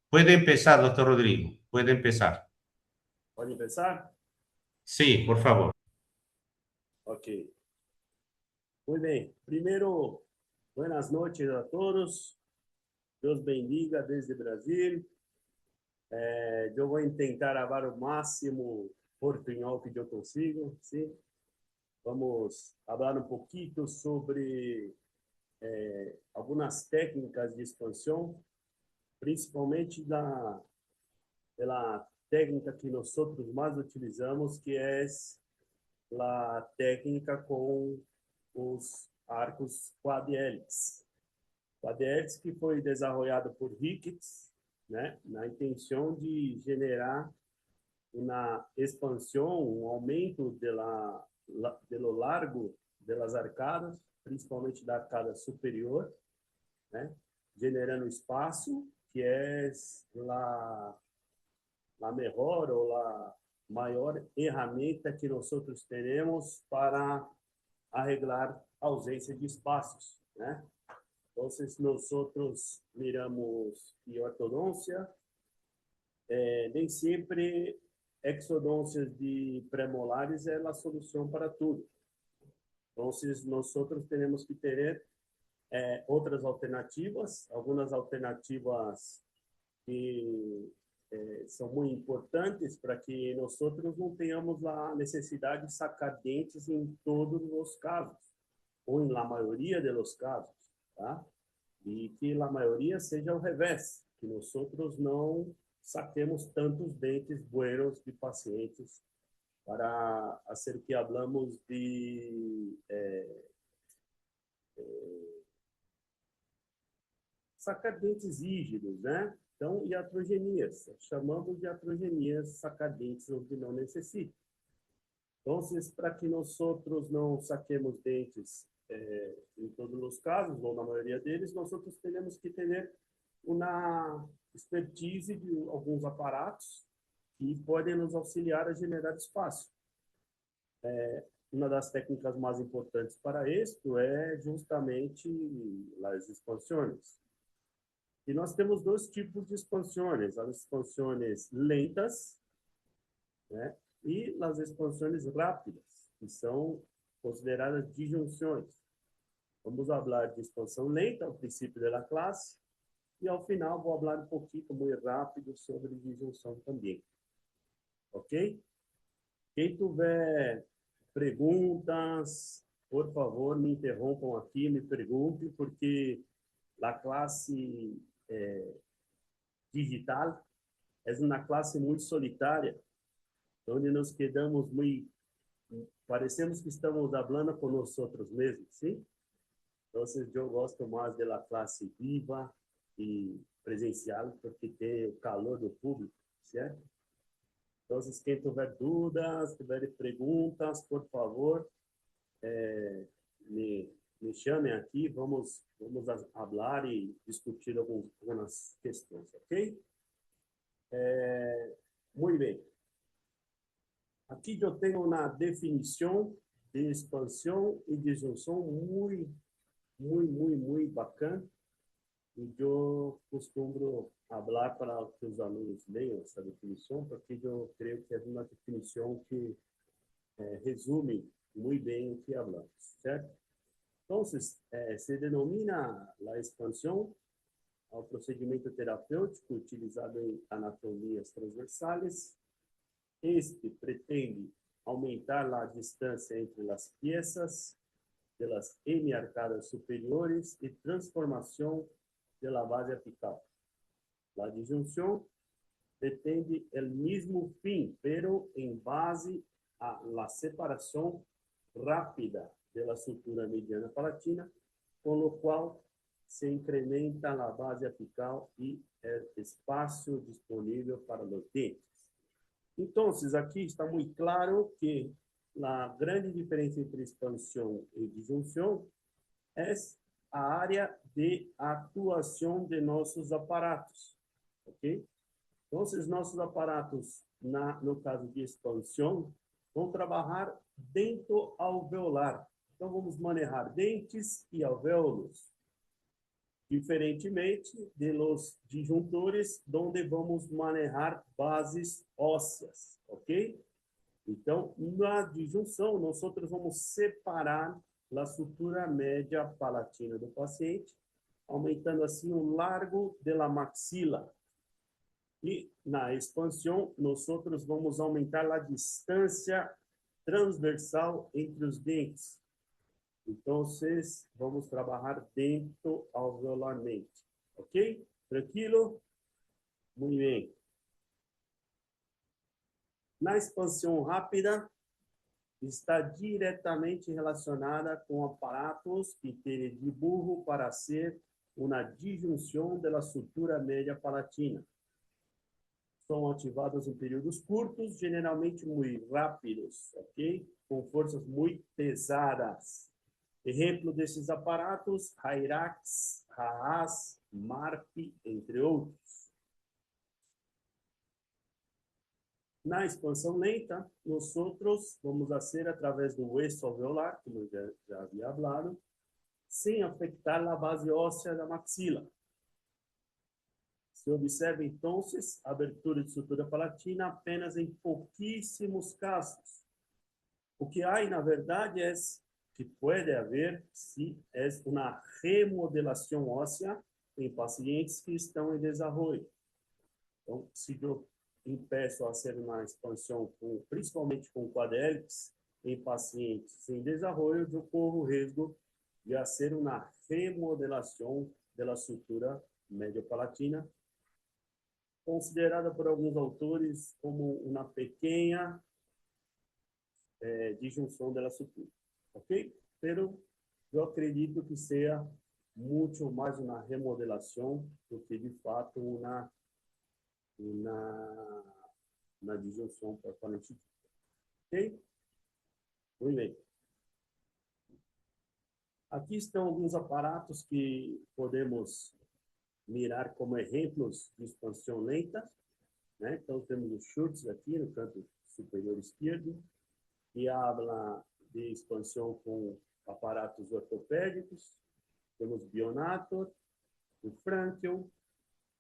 Puede empezar, doctor Rodrigo. Puede empezar. ¿Puede empezar? Sí, por favor. Ok. Muy bien. Primero, buenas noches a todos. Deus bendiga desde Brasil. Eu vou tentar falar o máximo portunhol que eu consigo, sim? Vamos falar um pouquinho sobre algumas técnicas de expansão, principalmente pela técnica que nós outros mais utilizamos, que é a técnica com os arcos quadrihélices. Quadrihélices que foi desenvolvido por Ricketts, né, na intenção de generar uma expansão, um aumento do largo das arcadas, principalmente da arcada superior, né, generando espaço, que é a melhor ou a maior ferramenta que nós temos para arreglar a ausência de espaços, né? Então, nós miramos e ortodôncia, nem sempre exodôncias de premolares é a solução para tudo. Então, nós temos que ter outras alternativas, algumas alternativas que são muito importantes para que nós não tenhamos a necessidade de sacar dentes em todos os casos, ou em la maioria dos casos, tá? E que a maioria seja ao revés, que nós não saquemos tantos dentes buenos de pacientes para fazer que hablamos de sacar dentes rígidos, né? Então, iatrogenias, chamamos de iatrogenias sacar dentes onde não necessita. Então, para que nós não saquemos dentes em todos os casos, ou na maioria deles, nós temos que ter uma expertise de alguns aparatos que podem nos auxiliar a generar espaço. Uma das técnicas mais importantes para isso é justamente as expansões. E nós temos dois tipos de expansões: as expansões lentas, né, e as expansões rápidas, que são consideradas disjunções. Vamos falar de expansão lenta ao princípio da classe, e ao final vou falar um pouquinho muito rápido sobre disjunção também. Ok? Quem tiver perguntas, por favor, me interrompam aqui, me perguntem, porque a classe digital é uma classe muito solitária, onde nos quedamos muito, parecemos que estamos falando com nós outros mesmos, sim? Então, eu gosto mais da classe viva e presencial, porque tem o calor do público, certo? Então, quem tiver dúvidas, tiver perguntas, por favor, me chamem aqui, vamos falar e discutir algumas questões, ok? Muito bem. Aqui eu tenho uma definição de expansão e disjunção muito bacana, e eu costumo falar para que os alunos leiam essa definição, porque eu creio que é uma definição que resume muito bem o que falamos, certo? Então, se denomina a expansão ao procedimento terapêutico utilizado em anatomias transversais. Este pretende aumentar a distância entre as peças pelas hemiarcadas superiores e transformação da base apical. A disjunção pretende o mesmo fim, pero em base a la separação rápida da sutura mediana palatina, com o qual se incrementa a base apical e o espaço disponível para os dentes. Então, aqui está muito claro que a grande diferença entre expansão e disjunção é a área de atuação de nossos aparatos, ok? Então, nossos aparatos, no caso de expansão, vão trabalhar dentro alveolar. Então, vamos manejar dentes e alvéolos diferentemente de los disjuntores, onde vamos manejar bases ósseas, ok? Então, na disjunção, nós vamos separar a sutura média palatina do paciente, aumentando assim o largo da maxila. E na expansão, nós vamos aumentar a distância transversal entre os dentes. Então, vamos trabalhar dentro alveolarmente. Ok? Tranquilo? Muito bem. Na expansão rápida, está diretamente relacionada com aparatos que têm de burro para ser uma disjunção da sutura média palatina. São ativados em períodos curtos, generalmente muito rápidos, ok? Com forças muito pesadas. Exemplo desses aparatos, Hyrax, Haas, Marp, entre outros. Na expansão lenta, nós vamos fazer através do hueso alveolar, como eu já havia falado, sem afetar a base óssea da maxila. Se observa, então, a abertura de sutura palatina apenas em pouquíssimos casos. O que há, na verdade, é que pode haver se é uma remodelação óssea em pacientes que estão em desenvolvimento. Então, se eu impeço a ser uma expansão, principalmente com quadríceps, em pacientes em desenvolvimento, eu corro o risco de fazer uma remodelação da sutura médio-palatina, considerada por alguns autores como uma pequena disjunção da sutura, ok? Pero eu acredito que seja muito mais uma remodelação do que de fato uma disjunção propriamente dita. Ok? Muito bem. Aqui estão alguns aparatos que podemos mirar como exemplos de expansão lenta, né? Então, temos os Schurz aqui no canto superior esquerdo, que habla de expansão com aparatos ortopédicos. Temos Bionator, o Frankel,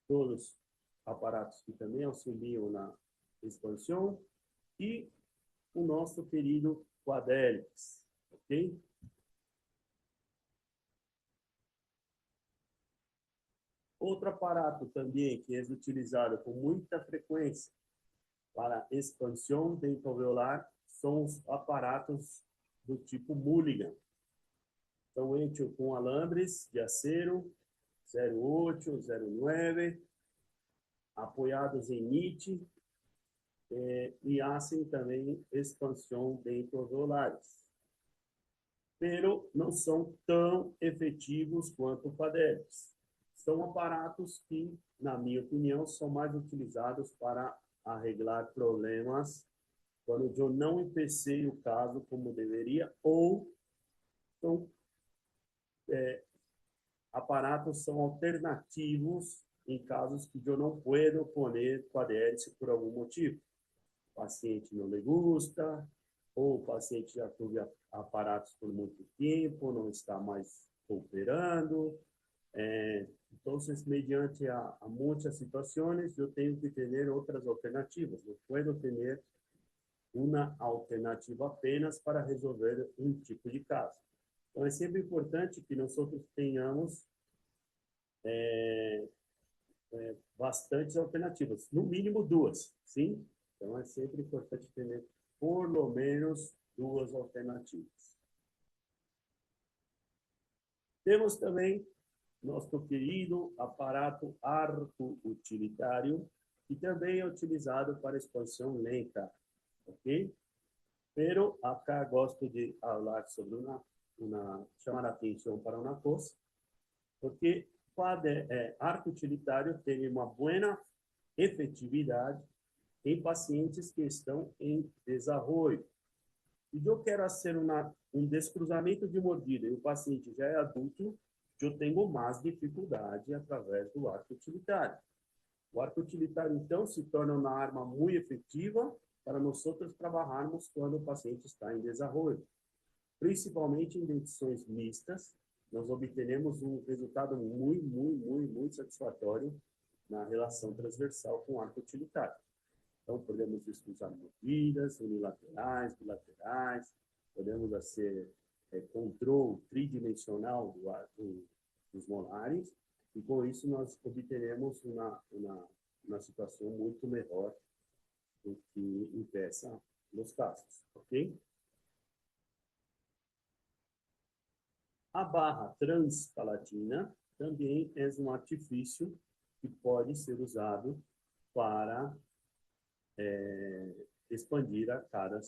todos aparatos que também auxiliam na expansão, e o nosso querido Quadríceps, ok? Outro aparato também que é utilizado com muita frequência para expansão dentoalveolar são os aparatos do tipo Mulligan. Então, entre com alambres de acero 08, 09, apoiados em NIT, e fazem também expansão dentoalveolares. Pero não são tão efetivos quanto o Quadríceps. São aparatos que, na minha opinião, são mais utilizados para arreglar problemas quando eu não empecei o caso como deveria, ou são aparatos são alternativos em casos que eu não puedo poner quadríceps por algum motivo. O paciente não lhe gusta, ou o paciente já teve aparatos por muito tempo, não está mais operando. Então, mediante a muitas situações, eu tenho que ter outras alternativas. Eu posso ter uma alternativa apenas para resolver um tipo de caso. Então, é sempre importante que nós tenhamos bastantes alternativas, no mínimo duas, sim? Então, é sempre importante ter por lo menos duas alternativas. Temos também nosso querido aparato arco utilitário, que também é utilizado para expansão lenta, ok? Pero acá gosto de falar sobre chamar a atenção para uma coisa, porque arco utilitário tem uma boa efetividade em pacientes que estão em desenvolvimento. E eu quero fazer um descruzamento de mordida e o paciente já é adulto, eu tenho mais dificuldade através do arco utilitário. O arco utilitário, então, se torna uma arma muito efetiva para nós trabalharmos quando o paciente está em desenvolvimento, principalmente em dentições mistas, nós obtenemos um resultado muito satisfatório na relação transversal com o arco utilitário. Então, podemos usar movidas, unilaterais, bilaterais, podemos fazer controle tridimensional dos molares, e com isso nós obteremos uma situação muito melhor do que impeça nos casos, ok? A barra transpalatina também é um artifício que pode ser usado para expandir a arcada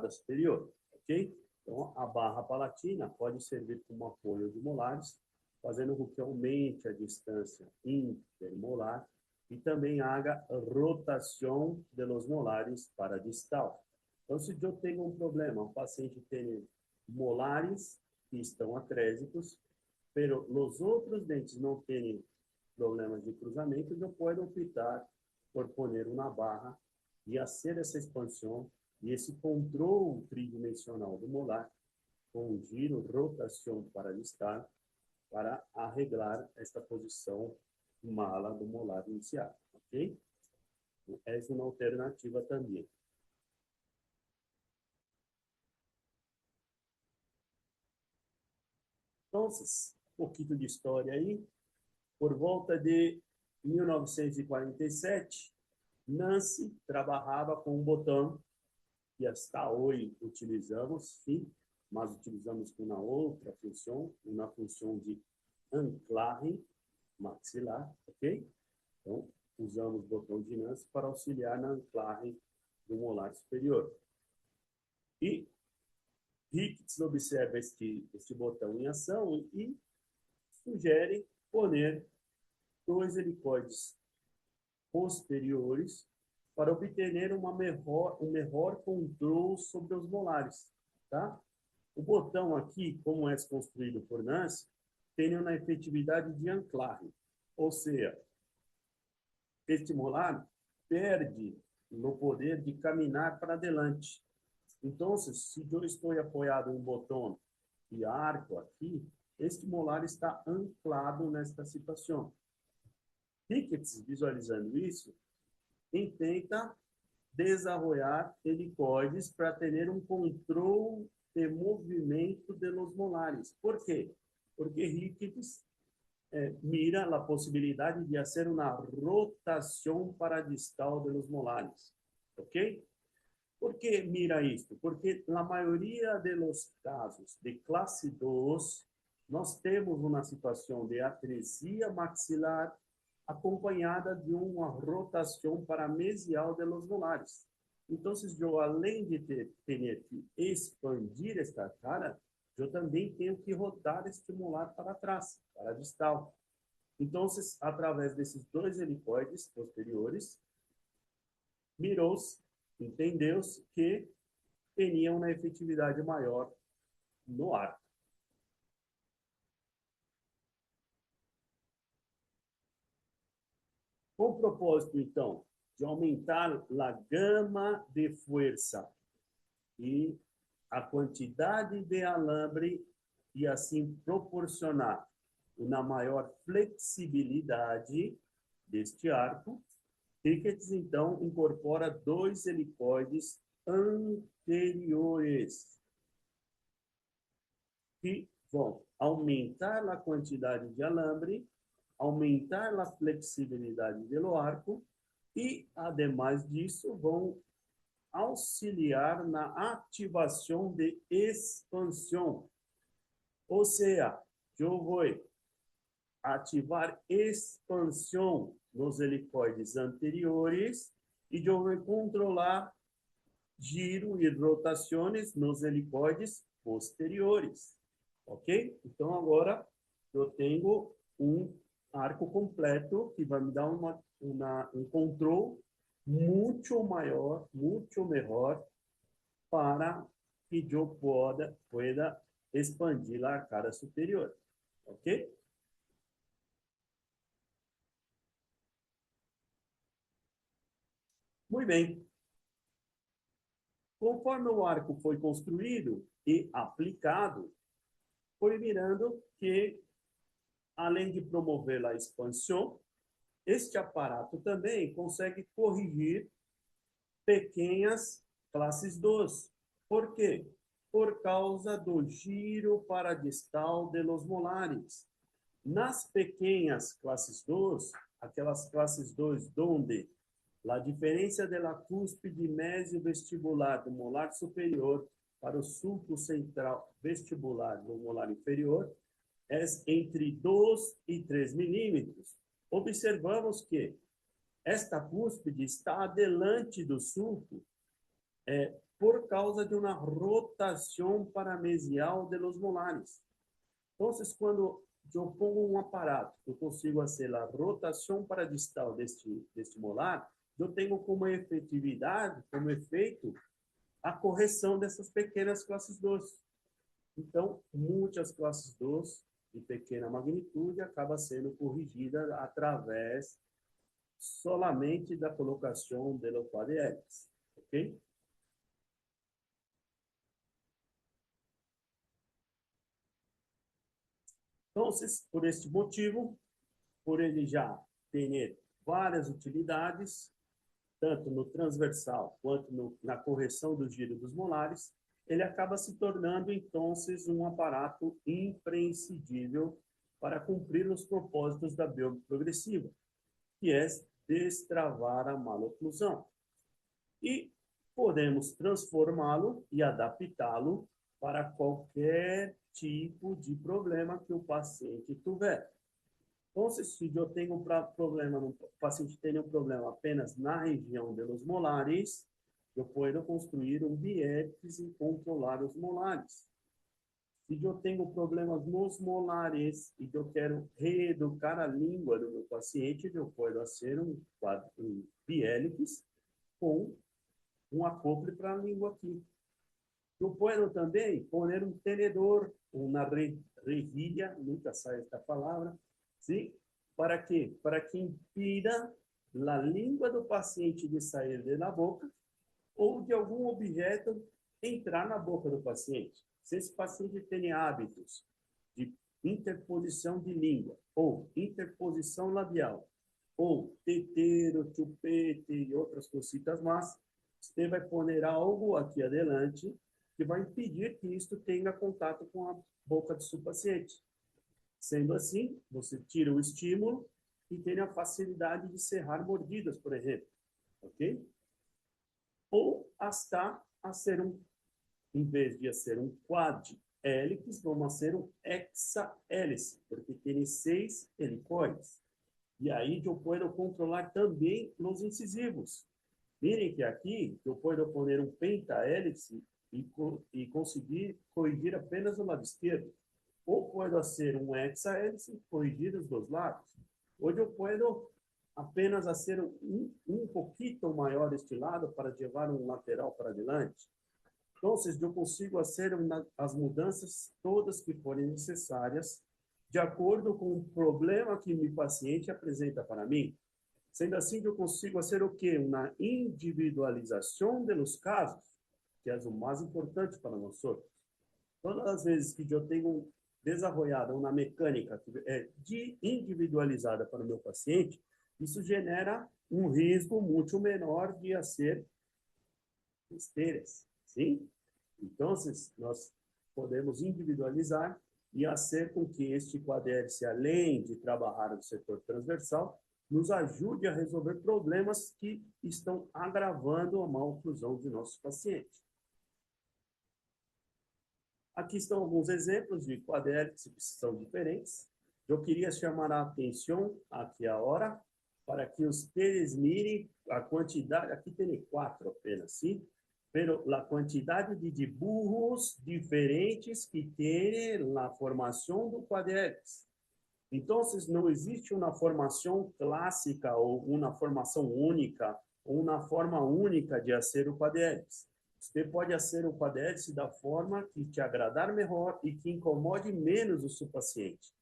superior, ok? Então, a barra palatina pode servir como apoio de molares, fazendo com que aumente a distância intermolar e também haja rotação de los molares para distal. Então, se eu tenho um problema, um paciente tem molares que estão atrésicos, pero os outros dentes não têm problemas de cruzamento, eu posso optar por poner uma barra e fazer essa expansão e esse controle tridimensional do molar com giro, rotação para distal, para arreglar esta posição mala do molar inicial, ok? Essa é uma alternativa também. Então, um pouquinho de história aí. Por volta de 1947, Nancy trabalhava com um botão que até hoje utilizamos, sim, mas utilizamos com uma outra função, uma função de anclaje maxilar, ok? Então, usamos o botão de Nancy para auxiliar na anclaje do molar superior. E Ricketts observa este botão em ação e sugere poner 2 helicoides posteriores para obter um melhor controle sobre os molares, tá? O botão aqui, como é construído por Nancy, tem uma efetividade de anclaje, ou seja, este molar perde o poder de caminhar para adelante. Então, se eu estou apoiado em um botão de arco aqui, este molar está anclado nesta situação. Ricketts, visualizando isso, tenta desenvolver helicoides para ter um controle de movimento de los molares. Por quê? Porque Ricketts mira a possibilidade de fazer uma rotação paradistal de los molares. Ok? Por que mira isto? Porque na maioria dos casos de classe 2, nós temos uma situação de atresia maxilar acompanhada de uma rotação paramesial de los molares. Então, eu, além de ter que expandir esta cara, eu também tenho que rotar este molar para trás, para distal. Então, através desses 2 helicoides posteriores, mirou-se, entendeu-se que tinha uma efetividade maior no arco. Com o propósito, então, de aumentar a gama de força e a quantidade de alambre e assim proporcionar uma maior flexibilidade deste arco, Ricketts, então, incorpora 2 helicoides anteriores que vão aumentar a quantidade de alambre, aumentar a flexibilidade do arco e, ademais disso, vão auxiliar na ativação de expansão. Ou seja, eu vou ativar expansão nos helicoides anteriores e eu vou controlar giro e rotações nos helicoides posteriores. Ok? Então, agora eu tenho um arco completo que vai me dar um controle muito maior, muito melhor para que eu pueda expandir a arcada superior. Ok? Muito bem. Conforme o arco foi construído e aplicado, foi mirando que, além de promover a expansão, este aparato também consegue corrigir pequenas classes 2. Por quê? Por causa do giro paradistal de los molares. Nas pequenas classes 2, aquelas classes 2 onde a diferença da cúspide mesio-vestibular do molar superior para o sulco central vestibular do molar inferior é entre 2 e 3 milímetros. Observamos que esta cúspide está adelante do sulco por causa de uma rotação paramesial de los molares. Então, quando eu pongo um aparato, eu consigo fazer a rotação paradistal deste molar, eu tenho como efetividade, como efeito, a correção dessas pequenas classes 2. Então, muitas classes 2 de pequena magnitude acaba sendo corrigida através solamente da colocação de los quadrieles, ok? Então, por este motivo, por ele já ter várias utilidades, tanto no transversal quanto na correção do giro dos molares, ele acaba se tornando, então, um aparato imprescindível para cumprir os propósitos da biômica progressiva, que é destravar a maloclusão. E podemos transformá-lo e adaptá-lo para qualquer tipo de problema que o paciente tiver. Então, se eu tenho um problema, o paciente tem um problema apenas na região dos molares, eu posso construir um biépsis e controlar os molares. Se eu tenho problemas nos molares e eu quero reeducar a língua do meu paciente, eu posso fazer um biélips com um acople para a língua aqui. Eu posso também pôr um tenedor, uma rejilha, nunca sai esta palavra, sim? Para quê? Para que impida a língua do paciente de sair da boca ou de algum objeto entrar na boca do paciente. Se esse paciente tem hábitos de interposição de língua, ou interposição labial, ou tetero, chupete e outras cositas mais, você vai poner algo aqui adelante que vai impedir que isto tenha contato com a boca do seu paciente. Sendo assim, você tira o estímulo e tem a facilidade de cerrar mordidas, por exemplo. Ok? Ou hasta a ser em vez de ser um quad-hélice, vamos ser um hexa-hélice, porque tem 6 helicoides. E aí eu posso controlar também os incisivos. Mirem que aqui eu posso pôr um penta-hélice e conseguir corrigir apenas o lado esquerdo. Ou pode ser um hexa-hélice, corrigir os dois lados. Hoje eu posso apenas fazer um pouquinho maior este lado para levar um lateral para adelante. Então, eu consigo fazer as mudanças todas que forem necessárias de acordo com o problema que meu paciente apresenta para mim. Sendo assim, eu consigo fazer o quê? Uma individualização dos casos, que é o mais importante para nós outros. Todas as vezes que eu tenho desenvolvida uma mecânica individualizada para o meu paciente, isso genera um risco muito menor de fazer besteiras, sim? Então, nós podemos individualizar e fazer com que este quadrhélice, além de trabalhar no setor transversal, nos ajude a resolver problemas que estão agravando a maloclusão de nossos pacientes. Aqui estão alguns exemplos de quadrélices que são diferentes. Eu queria chamar a atenção aqui agora para que vocês mirem a quantidade, aqui tem 4 apenas, sim? Pero a quantidade de dibujos diferentes que tem na formação do quadrélice. Então, não existe uma formação clássica ou uma formação única ou uma forma única de fazer o quadrélice. Você pode fazer o quadrélice da forma que te agradar melhor e que incomode menos o seu paciente.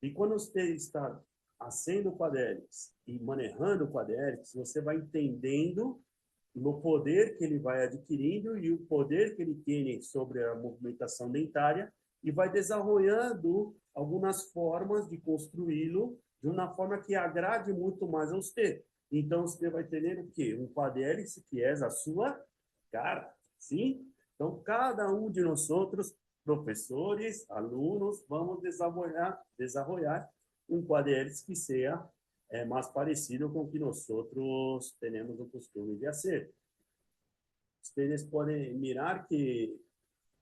E quando você está fazendo o quadrélice e manejando o quadrélice, você vai entendendo no poder que ele vai adquirindo e o poder que ele tem sobre a movimentação dentária e vai desenvolvendo algumas formas de construí-lo de uma forma que agrade muito mais a você. Então, você vai ter o quê? Um quadhélice que é a sua cara, sim? Então, cada um de nós outros, professores, alunos, vamos desenvolver um quadhélice que seja mais parecido com o que nós outros temos o costume de fazer. Vocês podem mirar que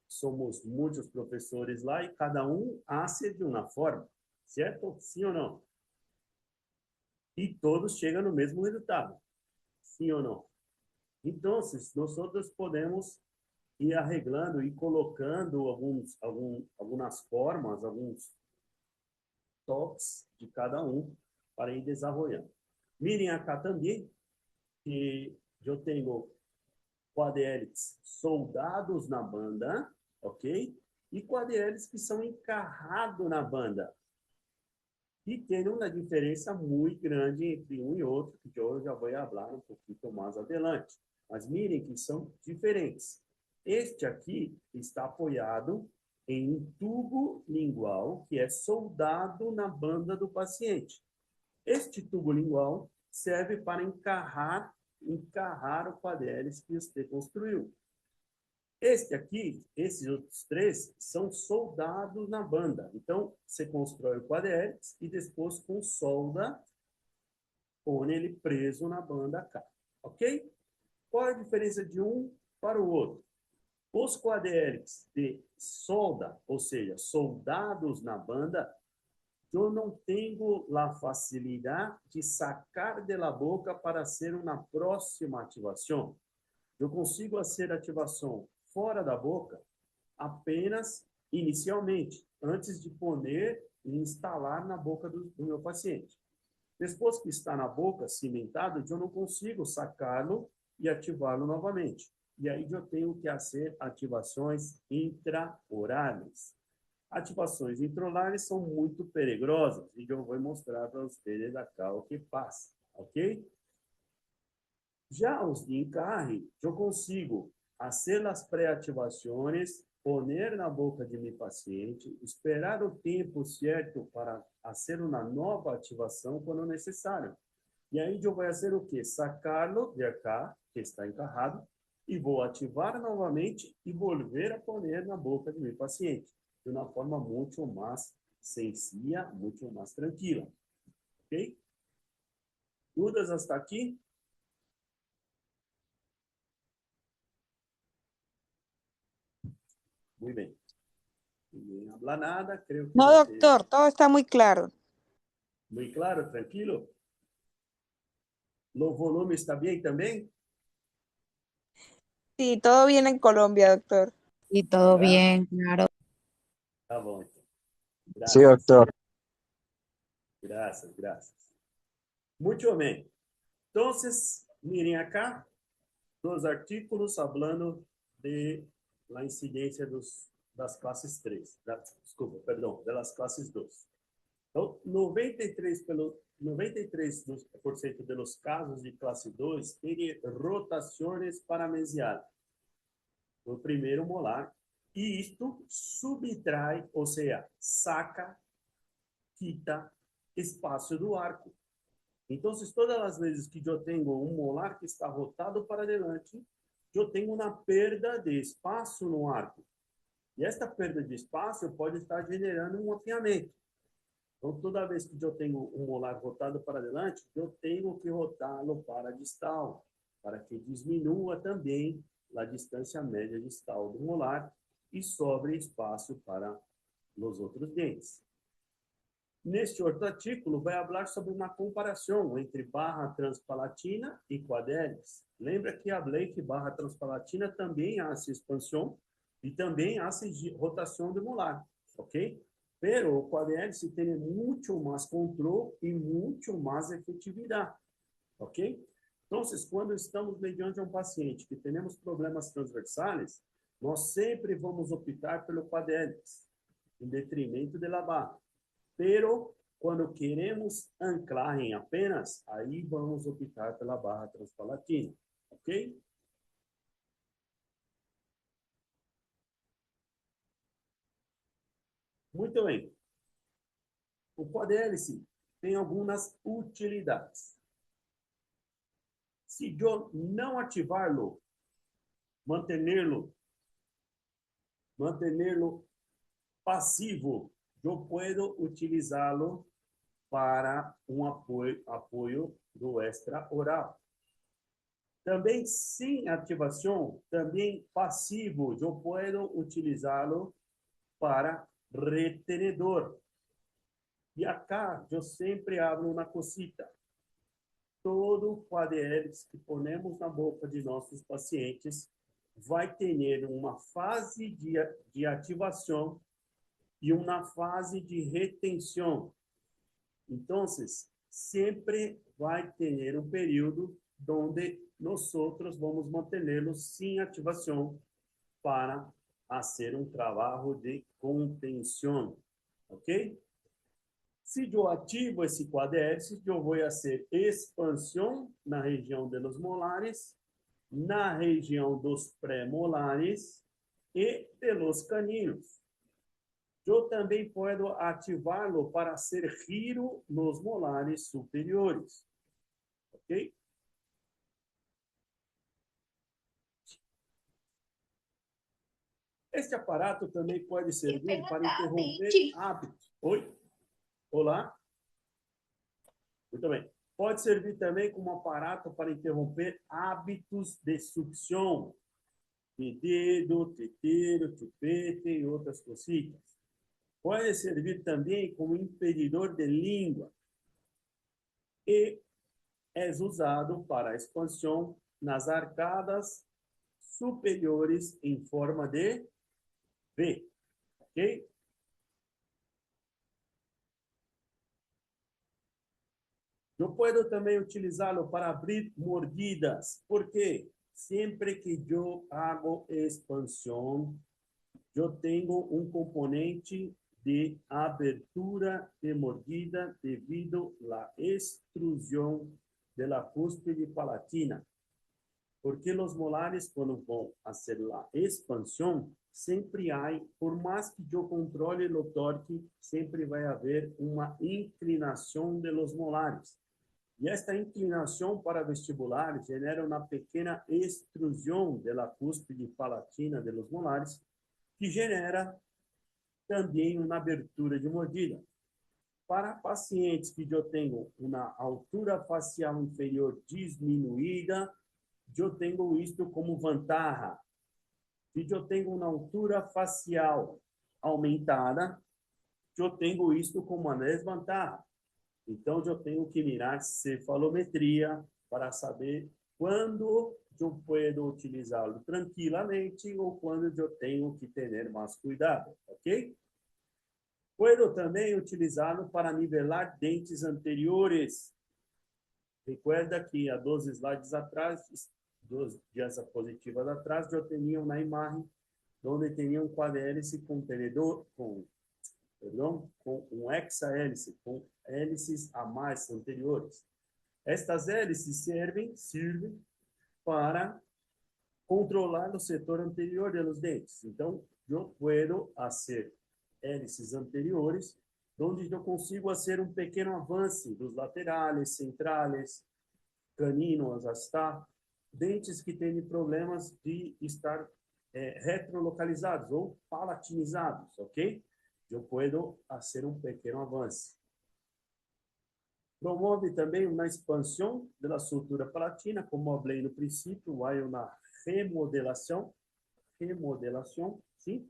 somos muitos professores lá e cada um hace de uma forma, certo? Sim ou não? E todos chegam no mesmo resultado, sim ou não? Então, nós outros podemos ir arreglando e colocando algumas formas, alguns toques de cada um para ir desenvolvendo. Mirem acá também que eu tenho quadrélites soldados na banda, ok? E quadrélites que são encarrados na banda. E tem uma diferença muito grande entre um e outro, que eu já vou falar um pouquinho mais adelante. Mas mirem que são diferentes. Este aqui está apoiado em um tubo lingual que é soldado na banda do paciente. Este tubo lingual serve para encarrar o quadrélice que você construiu. Este aqui, esses outros três, são soldados na banda. Então, você constrói o quadrélice e depois com solda, põe ele preso na banda cá. Ok? Qual é a diferença de um para o outro? Os quadrélices de solda, ou seja, soldados na banda, eu não tenho a facilidade de sacar da boca para ser uma próxima ativação. Eu consigo fazer ativação fora da boca apenas inicialmente, antes de poner e instalar na boca do meu paciente. Depois que está na boca, cimentado, eu não consigo sacá-lo e ativá-lo novamente. E aí eu tenho que fazer ativações intraorais. Ativações intraorais são muito perigosas e eu vou mostrar para vocês acá o que passa, ok? Já os de encarre, eu consigo fazer as pré-ativações, poner na boca de meu paciente, esperar o tempo certo para fazer uma nova ativação quando necessário. E aí eu vou fazer o quê? Sacá-lo de cá, que está encarrado, e vou ativar novamente e volver a poner na boca de meu paciente, de uma forma muito mais sencilla, muito mais tranquila. Ok? Dúvidas hasta aqui? Muito bem. Ninguém habla nada, creo que No, vocês... doctor, todo está muy claro. Muy claro, tranquilo. ¿Lo volume está bien también? Sí, todo bien en Colombia, doctor. Y todo ¿Ya? bien, claro. Tá bom, então. Sí, Gracias. doctor. Gracias, gracias. Muito bem. Então, mirem acá, dos artículos falando de la incidência das classes 3. Desculpa, perdão, das classes 2. Então, 93% dos casos de classe 2 têm rotações paramesiais no primeiro molar, e isto subtrai, ou seja, saca, quita espaço do arco. Então, todas as vezes que eu tenho um molar que está rotado para adelante, eu tenho uma perda de espaço no arco. E esta perda de espaço pode estar generando um afinhamento. Então, toda vez que eu tenho um molar rotado para adelante, eu tenho que rotá-lo para distal, para que diminua também a distância média distal do molar e sobre espaço para os outros dentes. Neste outro artigo, vai falar sobre uma comparação entre barra transpalatina e quadrélice. Lembra que falei que barra transpalatina também hace expansão e também hace rotação do molar, ok? Pero o quadrélice tem muito mais controle e muito mais efetividade, ok? Então, quando estamos mediante um paciente que temos problemas transversais, nós sempre vamos optar pelo quadrélice, em detrimento da barra. Pero, quando queremos anclar em apenas, aí vamos optar pela barra transpalatina, ok? Muito bem. O coadhélice tem algumas utilidades. Se eu não ativá-lo, mantê-lo passivo, eu posso utilizá-lo para um apoio do extra-oral. Também sem ativação, também passivo, eu posso utilizá-lo para retenedor. E acá eu sempre abro uma cosita. Todo coadhélice que ponemos na boca de nossos pacientes vai ter uma fase de ativação e uma fase de retenção. Então, sempre vai ter um período onde nós vamos mantê-los sem ativação para fazer um trabalho de contenção, ok? Se eu ativo esse coadhélice, eu vou fazer expansão na região dos molares, na região dos pré-molares e dos caninos. Eu também posso ativá-lo para hacer giro nos molares superiores. Ok? Este aparato também pode servir para interromper hábitos. Oi? Olá? Muito bem. Pode servir também como aparato para interromper hábitos de sucção, de dedo, teteiro, chupete e outras cositas. Pode servir também como impedidor de língua e é usado para expansão nas arcadas superiores em forma de V, ok? Eu posso também utilizá-lo para abrir mordidas, porque sempre que eu hago expansão, eu tenho um componente de abertura de mordida devido à extrusão da cúspide palatina. Porque os molares, quando vão fazer a expansão, sempre há, por mais que eu controle o torque, sempre vai haver uma inclinação de los molares. E esta inclinação para vestibular genera uma pequena extrusão da cúspide palatina de los molares, que genera também uma abertura de mordida. Para pacientes que eu tenho uma altura facial inferior diminuída, eu tenho isto como vantagem. Se eu tenho uma altura facial aumentada, eu tenho isto como uma desvantagem. Então, eu tenho que mirar cefalometria para saber quando eu posso utilizá-lo tranquilamente ou quando eu tenho que ter mais cuidado, ok? Posso também utilizá-lo para nivelar dentes anteriores. Recuerda que há 2 slides atrás, 2 diapositivas atrás, eu tinha uma imagem onde tinha um quadhélice com tenedor, com um hexahélice, com hélices a mais anteriores. Estas hélices servem para controlar o setor anterior dos dentes. Então, eu posso fazer hélices anteriores, onde eu consigo fazer um pequeno avanço dos laterais, centrais, caninos, hasta dentes que têm problemas de estar retrolocalizados ou palatinizados, ok? Eu posso fazer um pequeno avanço. Promove também uma expansão da sutura palatina, como falei no princípio, há uma remodelação, sim?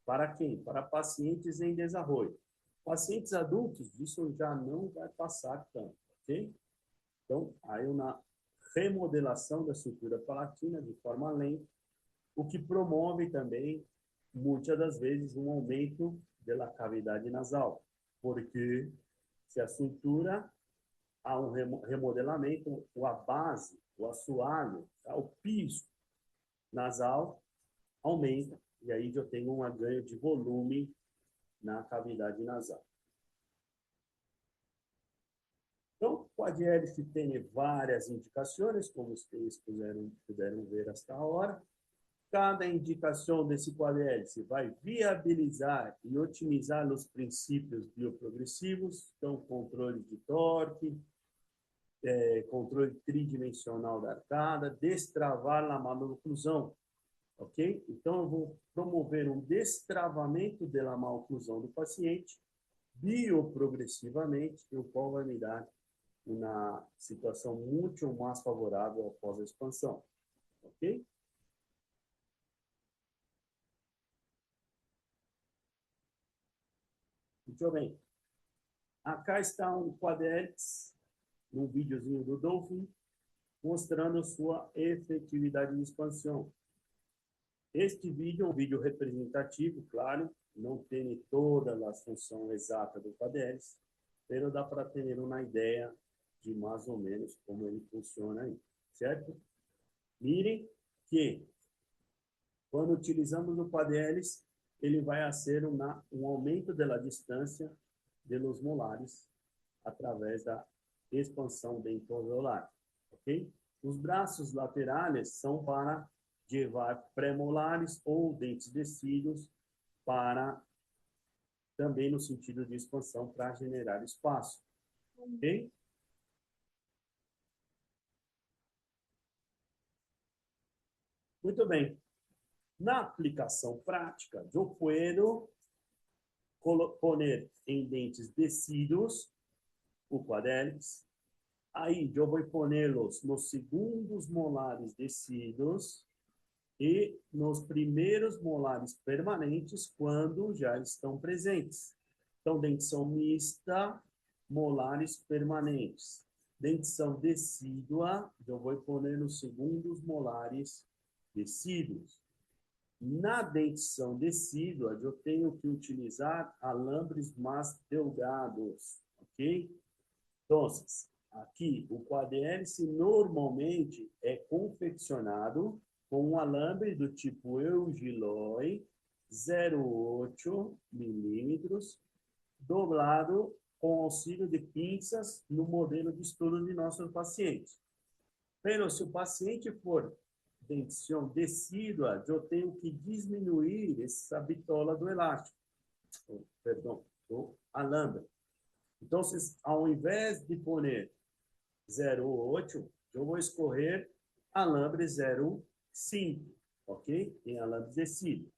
Para quem? Para pacientes em desenvolvimento. Pacientes adultos, isso já não vai passar tanto, ok? Então, há uma remodelação da sutura palatina de forma lenta, o que promove também, muitas das vezes, um aumento da cavidade nasal, porque se a sutura há um remodelamento, a base, o assoalho, o piso nasal aumenta, e aí eu tenho um ganho de volume na cavidade nasal. Então, quadrihélice tem várias indicações, como vocês puderam ver hasta agora. Cada indicação desse quadrihélice vai viabilizar e otimizar os princípios bioprogressivos, então controle de torque, controle tridimensional da arcada, destravar a maloclusão, ok? Então, eu vou promover um destravamento da maloclusão do paciente bioprogressivamente, o qual vai me dar uma situação muito mais favorável após a expansão, ok? Muito bem. Acá está um quadrihélice, um videozinho do Dolphin, mostrando sua efetividade de expansão. Este vídeo é um vídeo representativo, claro, não tem toda a função exata do quadrihélice, mas dá para ter uma ideia de mais ou menos como ele funciona aí, certo? Mirem que, quando utilizamos o quadrihélice, ele vai ser um aumento da distância dos molares através da expansão dentoalveolar, ok? Os braços laterais são para levar pré-molares ou dentes decíduos para, também no sentido de expansão, para generar espaço, ok? Muito bem. Na aplicação prática, eu posso poner em dentes decíduos o quadrihélice. Aí, eu vou ponerlos nos segundos molares decíduos e nos primeiros molares permanentes quando já estão presentes. Então, dentição mista, molares permanentes. Dentição decídua, eu vou poner nos segundos molares decíduos. Na dentição decídua, eu tenho que utilizar alambres mais delgados, ok? Então, aqui, o quadrihélice normalmente é confeccionado com um alambre do tipo Eugiloi, 0,8 milímetros, dobrado com auxílio de pinças no modelo de estudo de nossos pacientes. Pero, se o paciente for dentição decídua, eu tenho que diminuir essa bitola do elástico, perdão, do alambre. Então, ao invés de poner 0,8, eu vou escorrer alambre 0,5, ok? Em alambre decíduo.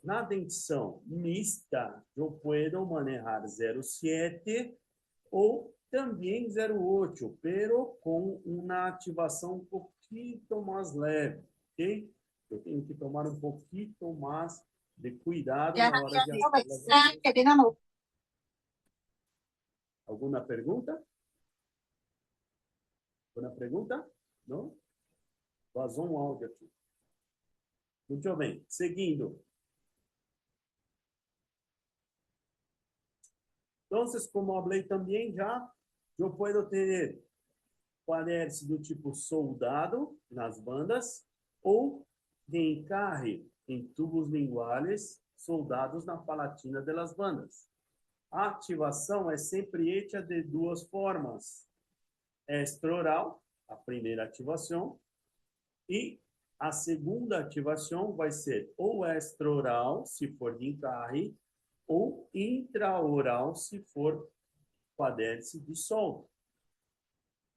Na dentição mista, eu posso manejar 0,7 ou também 0,8, pero com uma ativação um pouquinho mais leve, ok? Eu tenho que tomar um pouquinho mais de cuidado na hora de ativar. Alguma pergunta? Alguma pergunta? Não? Vazou um áudio aqui. Muito bem. Seguindo. Então, como eu falei também já, eu posso ter quadrihélice do tipo soldado nas bandas ou de encarre em tubos linguales soldados na palatina das bandas. A ativação é sempre hecha de duas formas. Extraoral, a primeira ativação, e a segunda ativação vai ser ou extraoral, se for de encarre, ou intraoral, se for quadrihélice de solda.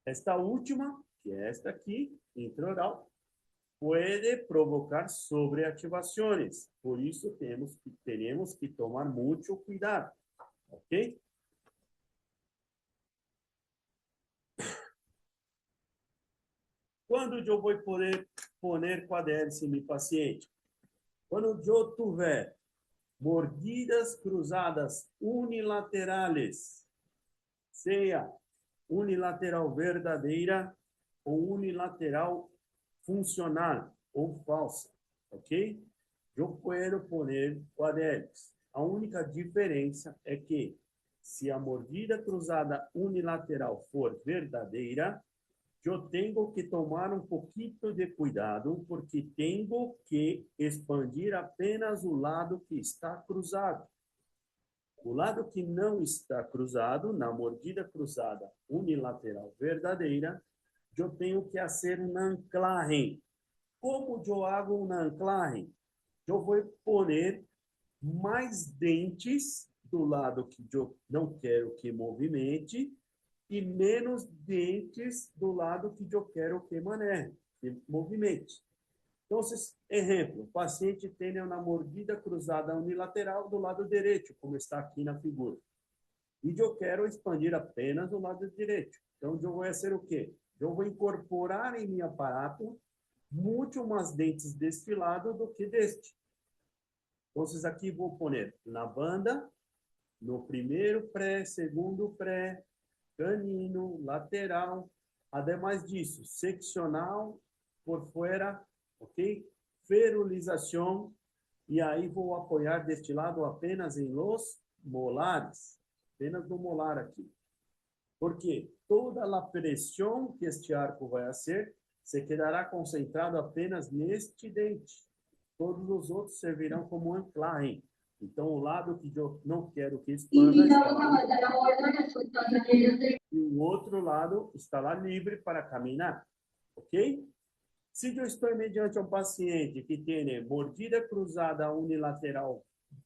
Esta última, que é esta aqui, intraoral, pode provocar sobreativações. Por isso, teremos que tomar muito cuidado. Ok? Quando eu vou poder poner quadrihélice em meu paciente? Quando eu tiver mordidas cruzadas unilaterais, seja unilateral verdadeira ou unilateral funcional ou falsa, ok? Eu posso poner quadrihélice. A única diferença é que, se a mordida cruzada unilateral for verdadeira, eu tenho que tomar um pouquinho de cuidado, porque tenho que expandir apenas o lado que está cruzado. O lado que não está cruzado, na mordida cruzada unilateral verdadeira, eu tenho que fazer um anclaje. Como eu hago um anclaje? Eu vou poner mais dentes do lado que eu não quero que movimente e menos dentes do lado que eu quero que maneje, que movimente. Então, exemplo, o paciente tem uma mordida cruzada unilateral do lado direito, como está aqui na figura. E eu quero expandir apenas o lado direito. Então, eu vou fazer o quê? Eu vou incorporar em meu aparato muito mais dentes deste lado do que deste. Então, aqui vou pôr na banda, no primeiro pré, segundo pré, canino, lateral, ademais disso, seccional por fora, ok? Ferulização, e aí vou apoiar deste lado apenas em los molares, apenas no molar aqui. Porque toda a pressão que este arco vai fazer se quedará concentrado apenas neste dente. Todos os outros servirão como anclaje. Então, o lado que eu não quero que expanda está lá, e o outro lado está lá livre para caminhar. Ok? Se eu estou mediante um paciente que tem mordida cruzada unilateral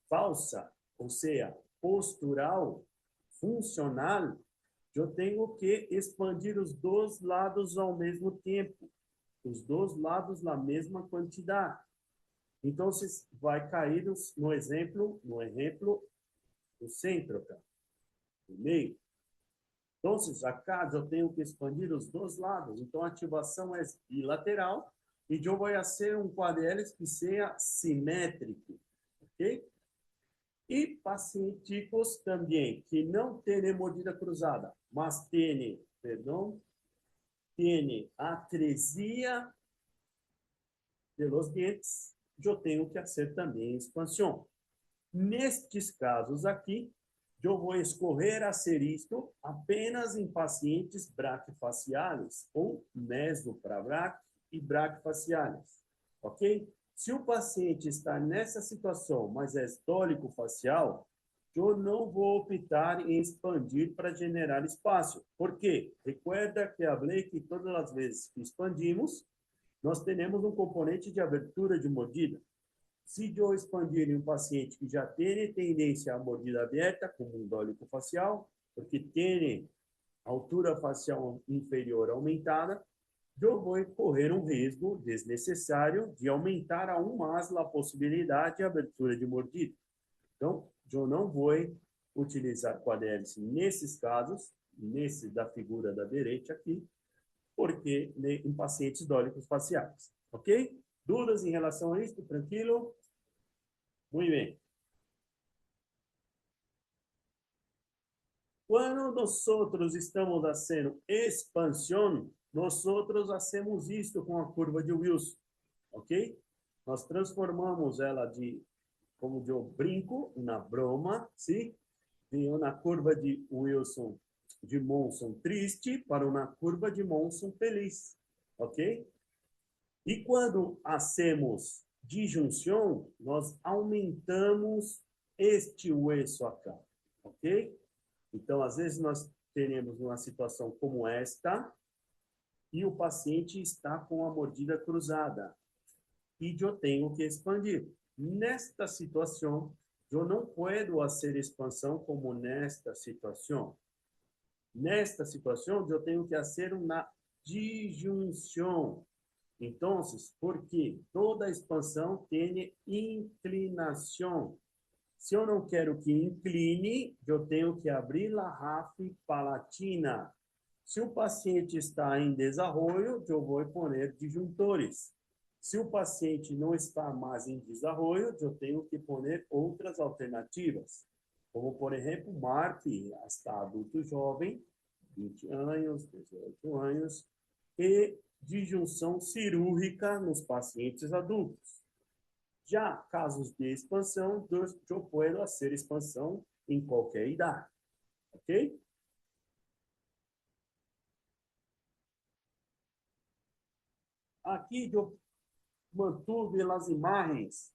falsa, ou seja, postural, funcional, eu tenho que expandir os dois lados ao mesmo tempo, os dois lados na mesma quantidade. Então, vai cair no exemplo do centro, tá? No meio. Então, acá eu tenho que expandir os dois lados. Então, a ativação é bilateral e eu vou fazer um quadríceps que seja simétrico, ok? E pacientes também que não têm mordida cruzada, mas têm atresia de los dentes, eu tenho que fazer também expansão. Nestes casos aqui, eu vou escolher fazer isto apenas em pacientes braquifaciais ou mesoprabraque e braquifaciais, ok? Se o paciente está nessa situação, mas é estólico-facial, eu não vou optar em expandir para generar espaço. Por quê? Recuerda que falei que todas as vezes que expandimos, nós temos um componente de abertura de mordida. Se eu expandir em um paciente que já tem tendência à mordida aberta, como um dólico facial, porque tem altura facial inferior aumentada, eu vou correr um risco desnecessário de aumentar aún mais a possibilidade de abertura de mordida. Então, eu não vou utilizar quadríceps nesses casos, nesse da figura da direita aqui, porque em pacientes dólicos faciais, ok? Dúvidas em relação a isso? Tranquilo? Muito bem. Quando nós estamos fazendo expansão, nós hacemos isto com a curva de Wilson, ok? Nós transformamos ela como eu brinco, na broma, sim? De uma curva de Wilson, de Monson triste, para uma curva de Monson feliz, ok? E quando hacemos disjunção, nós aumentamos este hueso acá, ok? Então, às vezes, nós teremos uma situação como esta, e o paciente está com a mordida cruzada, e eu tenho que expandir. Nesta situação, eu não posso fazer expansão como nesta situação. Nesta situação, eu tenho que fazer uma disjunção. Então, porque toda expansão tem inclinação. Se eu não quero que incline, eu tenho que abrir a rafe palatina. Se o paciente está em desarroio, eu vou poner disjuntores. Se o paciente não está mais em desarroio, eu tenho que poner outras alternativas. Como, por exemplo, MARP, hasta adulto jovem, 20 anos, 18 anos, e disjunção cirúrgica nos pacientes adultos. Já casos de expansão, eu posso fazer expansão em qualquer idade. Ok? Aqui eu mantive as imagens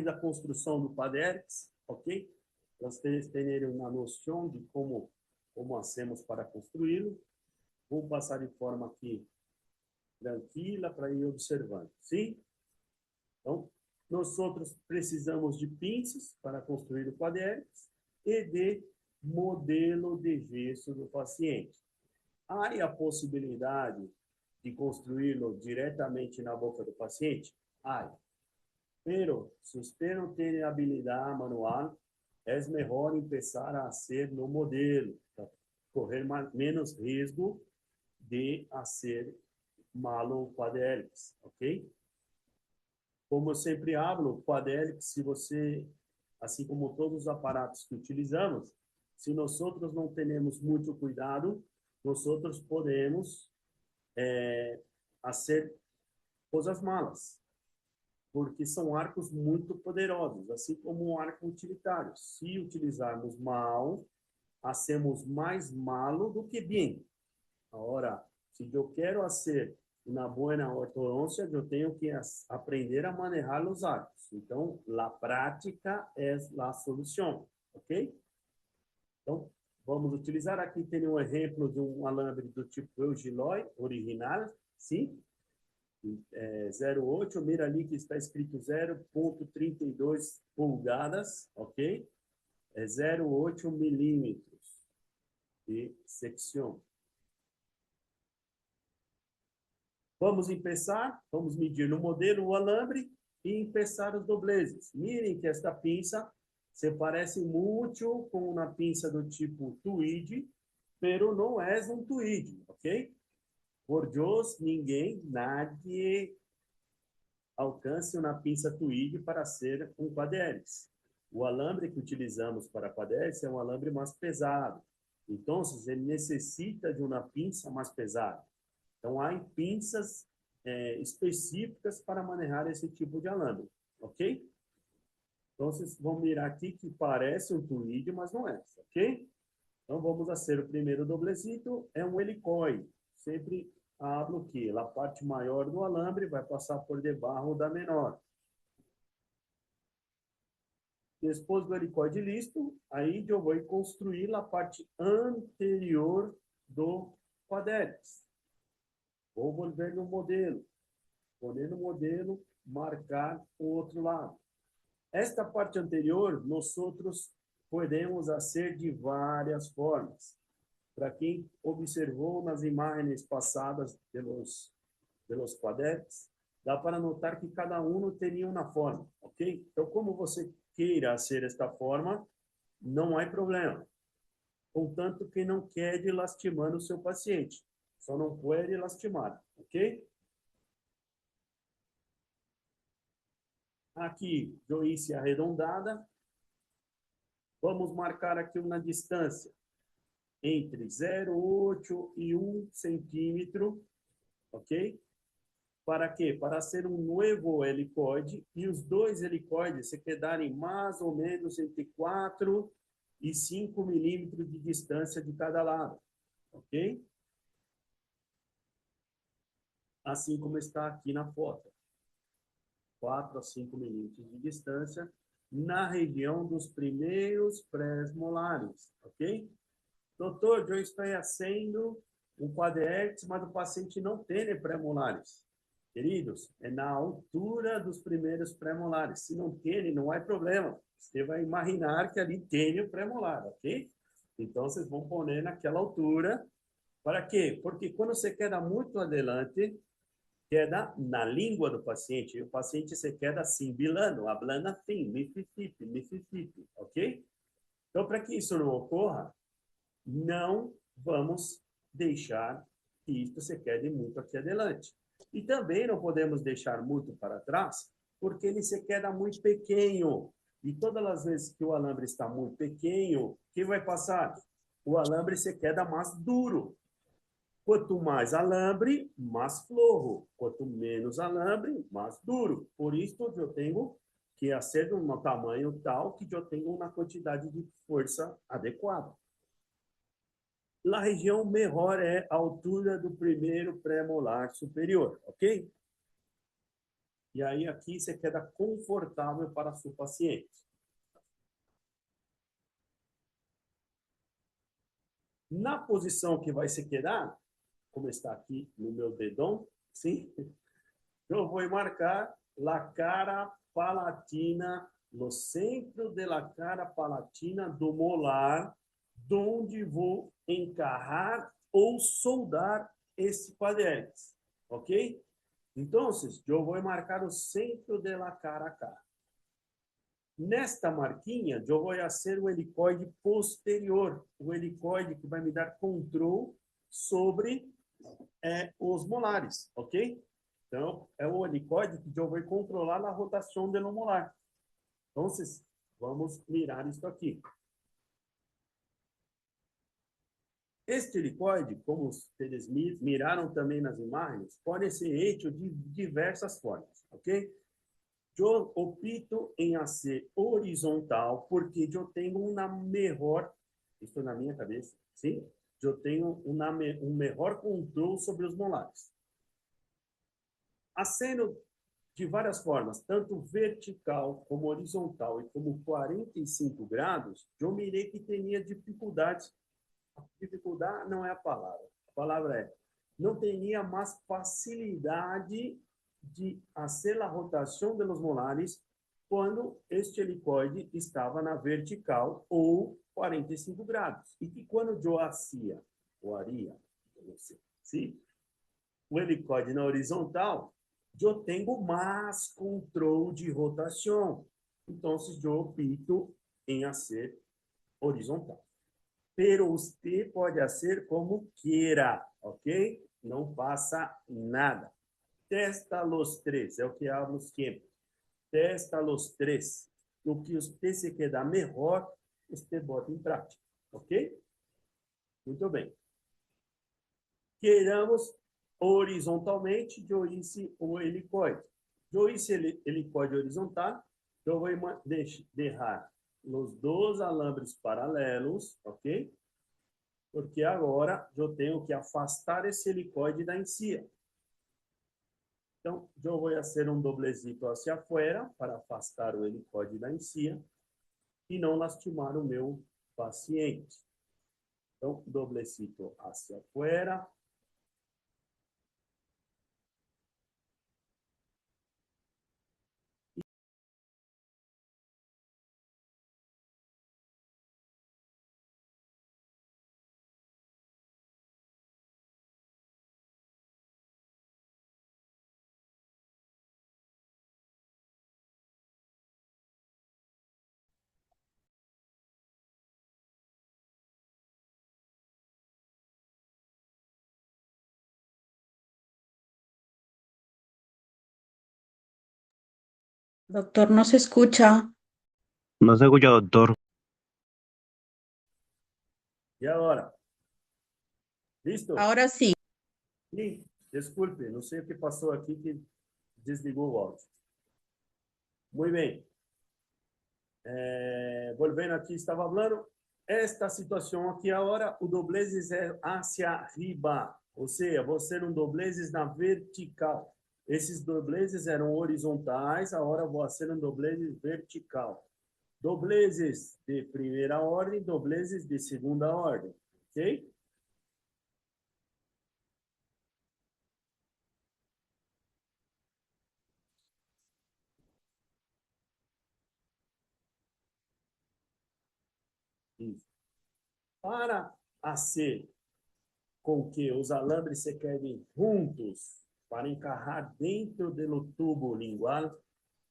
da construção do Padex, ok? para vocês terem uma noção de como hacemos para construí-lo. Vou passar de forma aqui tranquila para ir observando, sim? Então, nós outros precisamos de pinças para construir o quadrix e de modelo de gesso do paciente. Há a possibilidade de construí-lo diretamente na boca do paciente? Há. Pero, se você não tem habilidade manual, é melhor começar a ser no modelo, para correr menos risco de ser malo o quadrix, ok? Como eu sempre hablo, o quadrix, se você, assim como todos os aparatos que utilizamos, se nós outros não temos muito cuidado, nós outros podemos fazer coisas malas, porque são arcos muito poderosos, assim como um arco utilitário. Se utilizarmos mal, hacemos mais malo do que bem. Agora, se eu quero fazer uma boa ortodoncia, eu tenho que aprender a manejar os arcos. Então, a prática é a solução, ok? Então, vamos utilizar aqui, tem um exemplo de um alambre do tipo Eugiloi, original, sim? 0,8, mira ali que está escrito 0,32 polegadas, ok? É 0,8 milímetros de secção. Vamos começar, vamos medir no modelo o alambre e começar os dobleces. Mirem que esta pinça se parece muito com uma pinça do tipo tweed, pero não é um tweed, ok? Por Deus, nadie alcance uma pinça tweed para ser um quadrix. O alambre que utilizamos para quadrix é um alambre mais pesado. Então, ele necessita de uma pinça mais pesada. Então, há pinças específicas para manejar esse tipo de alambre, ok? Então, vocês vão mirar aqui que parece um tweed, mas não é, ok? Então, vamos fazer o primeiro doblecito, é um helicoide. Sempre hablo que a parte maior do alambre vai passar por debaixo da menor. Depois do helicoide listo, aí eu vou construir a parte anterior do quadrix. Vou volver no modelo. Poner no modelo, marcar o outro lado. Esta parte anterior, nós outros podemos fazer de várias formas. Para quem observou nas imagens passadas pelos quadrix, dá para notar que cada um teria uma forma, ok? Então, como você queira ser esta forma, não há problema. Contanto que não quede lastimando o seu paciente. Só não pode lastimar, ok? Aqui, joice arredondada. Vamos marcar aqui uma distância entre 0,8 e 1 centímetro, ok? Para quê? Para ser um novo helicoide e os dois helicoides se quedarem mais ou menos entre 4 e 5 milímetros de distância de cada lado, ok? Assim como está aqui na foto. 4 a 5 milímetros de distância na região dos primeiros pré-molares, ok? Doutor, eu estou fazendo um quadrix, mas o paciente não tem pré-molares. Queridos, é na altura dos primeiros pré-molares. Se não tem, não há problema. Você vai imaginar que ali tem o pré-molar, ok? Então, vocês vão pôr naquela altura. Para quê? Porque quando você queda muito adelante, queda na língua do paciente, e o paciente se queda assim, bilando, hablando assim, Mississippi, ok? Então, para que isso não ocorra, não vamos deixar que isso se quede muito aqui adelante. E também não podemos deixar muito para trás, porque ele se queda muito pequeno. E todas as vezes que o alambre está muito pequeno, o que vai passar? O alambre se queda mais duro. Quanto mais alambre, mais florro. Quanto menos alambre, mais duro. Por isso, eu tenho que ser de um tamanho tal que eu tenho uma quantidade de força adequada. A região melhor é a altura do primeiro pré-molar superior, ok? E aí aqui você queda confortável para seu paciente. Na posição que vai se quedar, como está aqui no meu dedão, sim, eu vou marcar a cara palatina, no centro da cara palatina do molar, onde vou encarrar ou soldar esse quadrante, ok? Então, eu vou marcar o centro da cara a cara. Nesta marquinha, eu vou fazer o helicoide posterior, o helicoide que vai me dar controle sobre os molares, ok? Então, é o helicoide que eu vou controlar a rotação do molar. Então, vamos mirar isso aqui. Este helicoide, como vocês miraram também nas imagens, pode ser feito de diversas formas, ok? Eu opto em ser horizontal porque eu tenho uma melhor, isso na minha cabeça, sim? Eu tenho um melhor controle sobre os molares. Acendo de várias formas, tanto vertical como horizontal e como 45 graus, eu mirei que tinha dificuldade. Dificuldade não é a palavra é, não tinha mais facilidade de fazer a rotação dos molares quando este helicoide estava na vertical ou 45 graus. E que quando eu fazia, ou haria, não sei, sim? O helicoide na horizontal, eu tenho mais controle de rotação. Então, eu opto em ser horizontal. Pero você pode ser como queira, ok? Não passa nada. Testa os três, é o que hablo sempre. Testa os três. O que você se queda melhor, você bota em prática, ok? Muito bem. Queiramos horizontalmente, eu hice o helicoide. Eu hice helicoide horizontal, eu vou deixar os dois alambres paralelos, ok? Porque agora eu tenho que afastar esse helicoide da encia. Então, eu vou fazer um doblezito hacia afuera para afastar o helicoide da encia e não lastimar o meu paciente. Então, doblecito hacia afuera. Doctor, no se escucha. No se escucha, doctor. E agora? Listo? Ahora sí. Sim, desculpe, não sei o que passou aqui que desligou o áudio. Muito bem. Volvendo aqui, estava falando, esta situação aqui agora, o doblezes é hacia arriba, ou seja, você não doblezes na vertical. Esses doblezes eram horizontais, agora vou fazer um doblezes vertical. Doblezes de primeira ordem, doblezes de segunda ordem, ok? Isso. Para fazer com que os alambres se quedem juntos, para encarrar dentro do tubo lingual,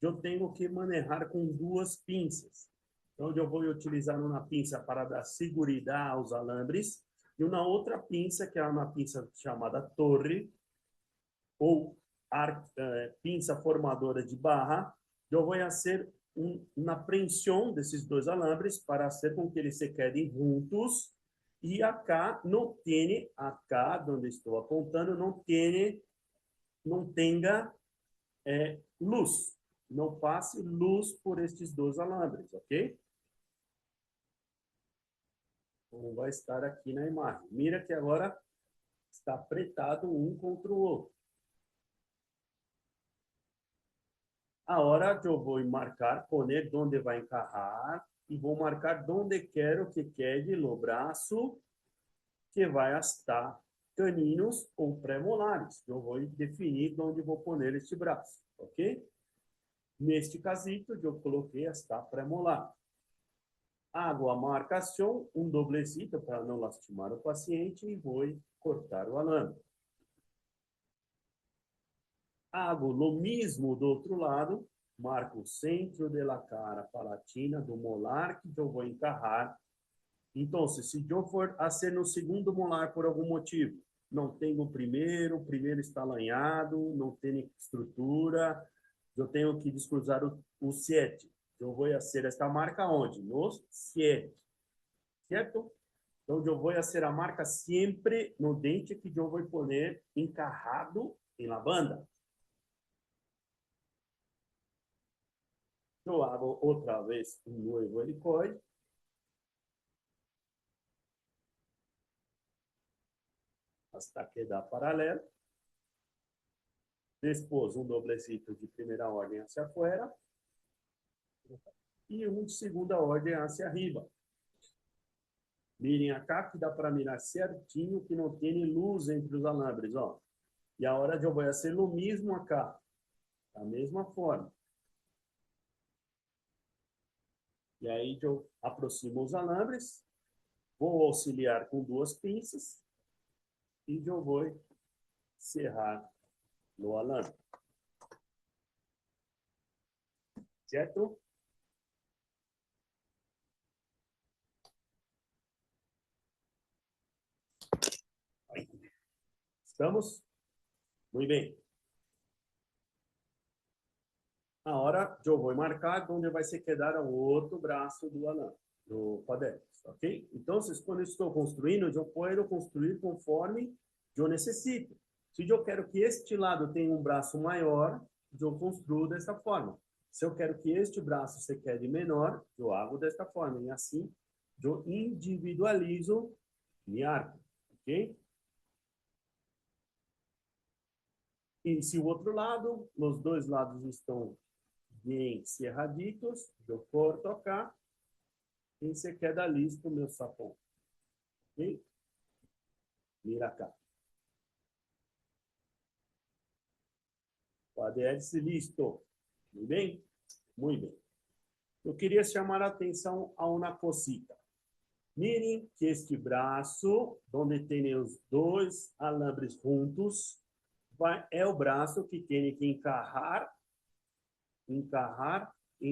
eu tenho que manejar com duas pinças. Então, eu vou utilizar uma pinça para dar segurança aos alambres e uma outra pinça, que é uma pinça chamada torre, ou pinça formadora de barra. Eu vou fazer uma prensão desses dois alambres para fazer com que eles se quedem juntos. E acá não tem, acá onde estou apontando, não tenha luz. Não passe luz por estes dois alambres, ok? Como vai estar aqui na imagem. Mira que agora está apretado um contra o outro. Agora eu vou marcar, poner onde vai encarrar e vou marcar onde quero que quede o braço que vai estar caninos ou pré-molares. Eu vou definir onde vou pôr este braço, ok? Neste casito, eu coloquei esta pré-molar. Hago a marcação, doblecito para não lastimar o paciente e vou cortar o alambre. Hago o mesmo do outro lado, marco o centro da cara palatina do molar que eu vou encarrar. Então, se eu for a ser no segundo molar por algum motivo, não tenho o primeiro está lanhado, não tem estrutura, eu tenho que descruzar o 7. Eu vou fazer esta marca onde? No 7. Certo? Então, eu vou fazer a marca sempre no dente que eu vou pôr encarrado na banda. Eu hago outra vez novo helicoide. Hasta quedar paralelo. Depois, doblecito de primeira ordem hacia afuera. E de segunda ordem hacia arriba. Mirem acá que dá para mirar certinho que não tem luz entre os alambres, ó. E a hora de eu vou fazer o mesmo acá. Da mesma forma. E aí eu aproximo os alambres. Vou auxiliar com 2 pinças. E eu vou serrar no alambre. Certo? Aí. Estamos? Muito bem. Agora eu vou marcar onde vai se quedar o outro braço do alambre, do quadril, ok? Então, quando eu estou construindo, eu posso construir conforme eu necessito. Se eu quero que este lado tenha um braço maior, eu construo dessa forma. Se eu quero que este braço se quede menor, eu hago desta forma. E assim, eu individualizo minha arco, ok? E se o outro lado, os 2 lados estão bem cerraditos, eu corto acá e você queda listo meu sapão. Ok? Mira cá. Quadril listo. Muito bem? Muito bem. Eu queria chamar a atenção a uma cosita. Mirem que este braço, onde tem os 2 alambres juntos, é o braço que tem que encarrar em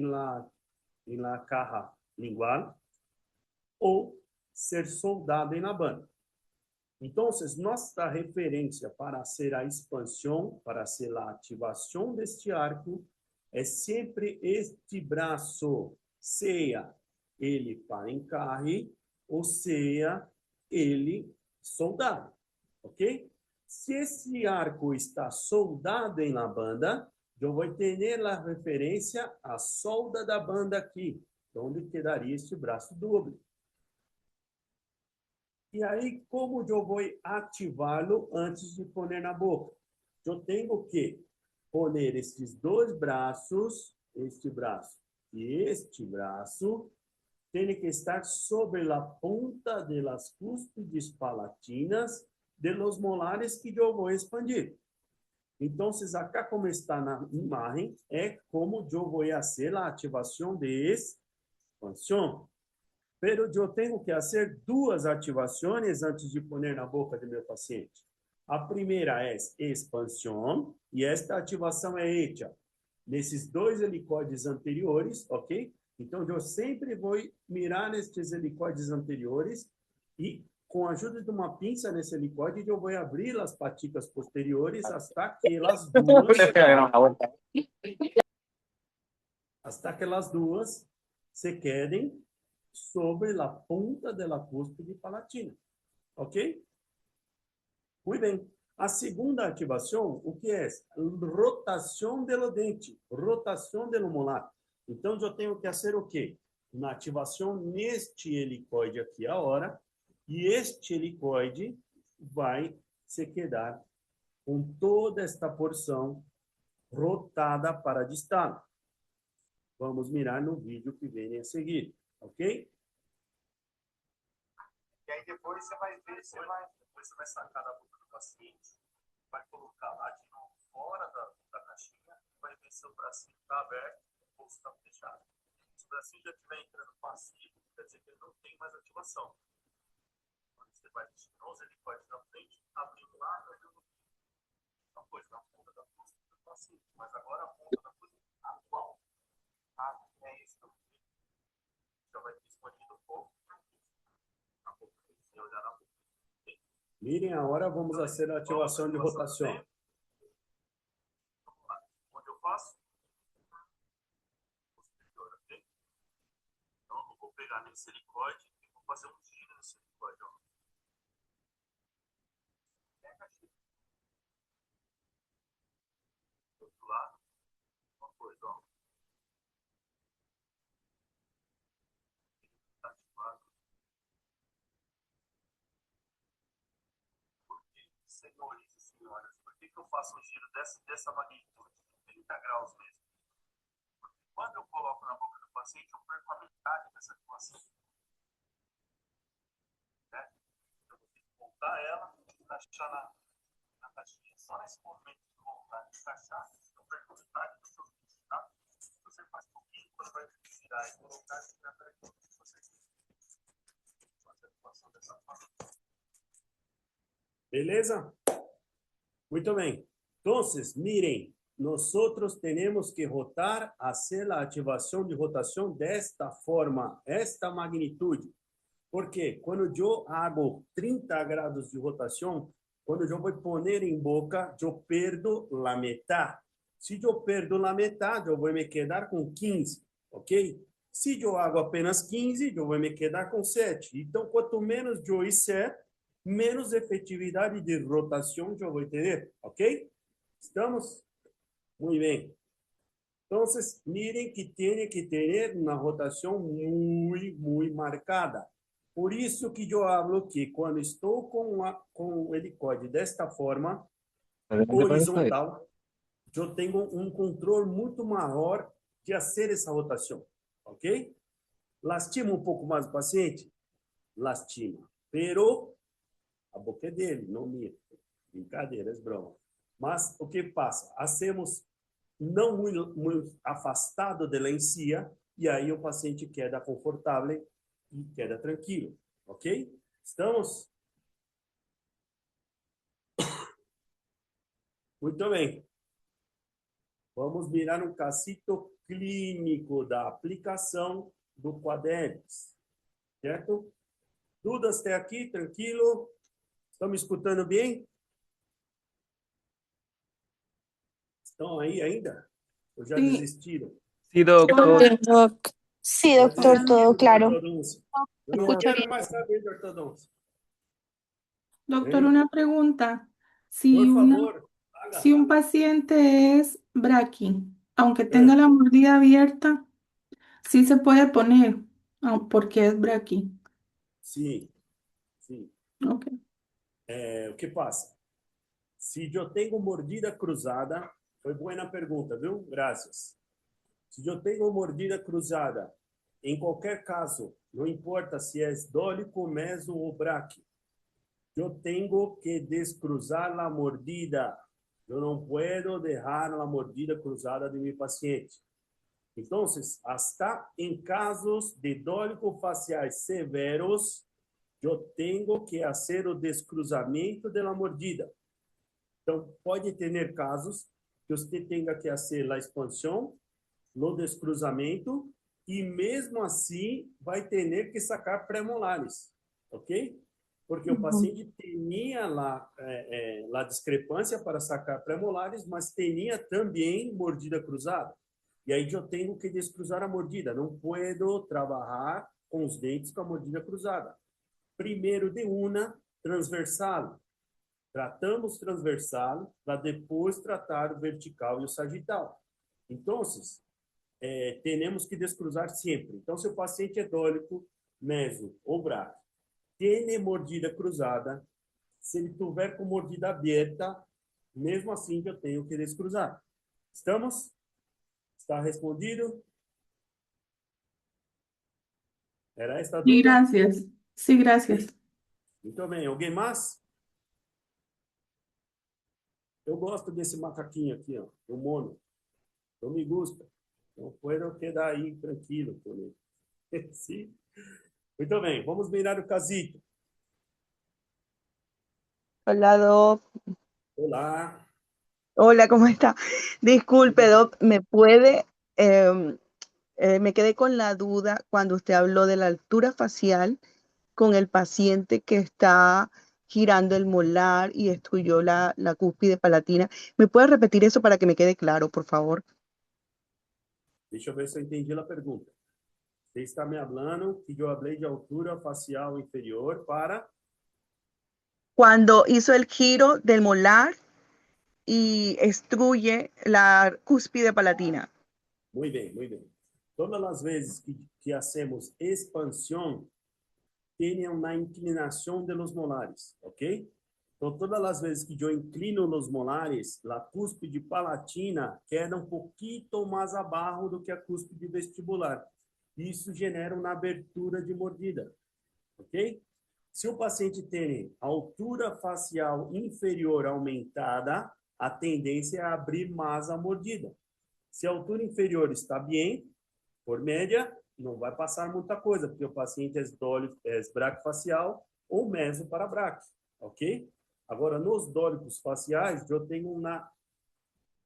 la caja lingual ou ser soldado na banda. Então, nossa referência para ser a expansão, para ser a ativação deste arco, é sempre este braço, seja ele para encarre ou seja ele soldado, ok? Se esse arco está soldado na banda, eu vou ter a referência à solda da banda aqui, onde quedaria este braço doble. E aí, como eu vou ativá-lo antes de pôr na boca? Eu tenho que pôr estes 2 braços, este braço e este braço, tem que estar sobre a ponta das cúspides palatinas de los molares que eu vou expandir. Então, acá como está na imagem, é como eu vou fazer a ativação de expansão. Pero eu tenho que fazer 2 ativações antes de pôr na boca do meu paciente. A primeira é expansão, e esta ativação é hecha nesses 2 helicóides anteriores, ok? Então, eu sempre vou mirar nestes helicóides anteriores e, com a ajuda de uma pinça nesse helicóide, eu vou abrir as paticas posteriores hasta que as duas se quedem sobre a ponta da cúspide palatina. Ok? Muito bem. A segunda ativação, o que é? Rotação do dente, rotação do molar. Então, eu tenho que fazer o quê? Uma ativação neste helicoide aqui agora, e este helicoide vai se quedar com toda esta porção rotada para distal. Vamos mirar no vídeo que vem a seguir, ok? E aí depois você vai ver, depois você vai sacar da boca do paciente, vai colocar lá de novo fora da caixinha, vai ver se o bracinho está aberto ou se está fechado. Se o bracinho já estiver entrando passivo, quer dizer que ele não tem mais ativação. Quando você vai mexer nos helicoides na frente, abrindo lá, abrindo uma coisa na ponta da costa do paciente. Mas agora a ponta da costa atual. Ah, é isso que eu já vai ter escondido um pouco. Na boca, se olhar na boca. Mirem, agora vamos fazer a ativação de rotação. Onde eu faço? Posterior, ok? Então eu vou pegar nesse helicoide e vou fazer um giro nesse helicoide, ó. Pega a giro. Do outro lado, uma coisa, ó. Tá ativado. Por que, senhores e senhoras, por que eu faço um giro dessa magnitude? 30 graus mesmo. Porque quando eu coloco na boca do paciente, eu perco a metade dessa ativação. Né? Eu vou ter que voltar ela, encaixar na caixinha. Só nesse movimento de voltar e encaixar, eu perco a metade do seu vídeo, tá? Se você faz pouquinho, quando vai tirar e colocar, você já perde tudo que você fez. Fazer a ativação dessa forma. Beleza? Muito bem. Então, miren, nosotros tenemos que rotar, hacer la activación de rotación de esta forma, esta magnitude. Porque quando eu hago 30 grados de rotação, quando eu vou poner em boca, eu perdo a metade. Se eu perdo a metade, eu vou me quedar com 15, ok? Se eu hago apenas 15, eu vou me quedar com 7. Então, quanto menos eu fizer, menos efetividade de rotação eu vou ter, ok? ¿Estamos? Muy bien. Entonces, miren que tiene que tener una rotación muy marcada. Por isso que eu hablo que quando estou com o helicoide desta forma, horizontal, eu tenho um controle muito maior de fazer essa rotação, ok? Lastima um pouco mais o paciente? Lastima. Pero a boca é dele, não minha. Brincadeiras, broma. Mas o que passa? Hacemos não muito afastado da encía e aí o paciente queda confortável e queda tranquilo, ok? Estamos? Muito bem. Vamos mirar um casito clínico da aplicação do Quaderns, certo? Dúvidas até aqui, tranquilo? Estão me escutando bem? Estão aí ainda? Ou já Sí. desistiram? Sí, doctor. Sí, doctor, todo claro. Ortodôncia. Eu não Escucha quero mais saber de ortodôncia. Doctor, ¿Eh? una pregunta. Por favor, haga. Si un paciente es braqui, aunque tenga la mordida abierta, sí se puede poner, porque es braqui. Sim, sim. Ok. O que passa? Se eu tenho mordida cruzada, foi boa pergunta, viu? Graças. Se eu tenho mordida cruzada, em qualquer caso, não importa se é dólico, meso ou braque, eu tenho que descruzar a mordida. Eu não posso deixar a mordida cruzada de meu paciente. Então, hasta em casos de dólicos faciais severos, eu tenho que fazer o descruzamento da mordida. Então, pode ter casos que você tenha que fazer a expansão, no descruzamento, e mesmo assim vai ter que sacar premolares, ok? Porque o paciente tinha a discrepância para sacar premolares, mas tinha também mordida cruzada. E aí eu tenho que descruzar a mordida. Não posso trabalhar com os dentes com a mordida cruzada. Primeiro de uma, transversal. Tratamos transversal para depois tratar o vertical e o sagital. Então, temos que descruzar sempre. Então, se o paciente é dólico, meso ou braque, tem mordida cruzada, se ele tiver com mordida aberta, mesmo assim eu tenho que descruzar. Estamos? Está respondido? Era esta Sí, dúvida? gracias. Sí, gracias. Muito bem. Alguém mais? Eu gosto desse macaquinho aqui, ó, o mono. Não me gusta. Não puedo quedar aí tranquilo com ele. Sim. Muito bem. Vamos mirar o casito. Hola, Doc. Olá. Hola, ¿cómo está? Disculpe, Doc, ¿me puede? Me quedé con la duda cuando usted habló de la altura facial con el paciente que está girando el molar y destruyó la cúspide palatina. ¿Me puede repetir eso para que me quede claro, por favor? Deixa eu ver se eu entendi a pergunta. Você está me falando que eu falei de altura facial inferior para... Cuando hizo el giro del molar y destruye la cúspide palatina. Muito bem, muito bem. Todas as vezes que hacemos expansão, tem uma inclinação de los molares, ok? Então, todas as vezes que eu inclino os molares, a cúspide palatina queda um pouquinho mais abaixo do que a cúspide vestibular. Isso genera uma abertura de mordida, ok? Se o paciente tem altura facial inferior aumentada, a tendência é abrir mais a mordida. Se a altura inferior está bem, por média, não vai passar muita coisa, porque o paciente é braquifacial ou meso para braquio, ok? Agora, nos dólicos faciais, eu tenho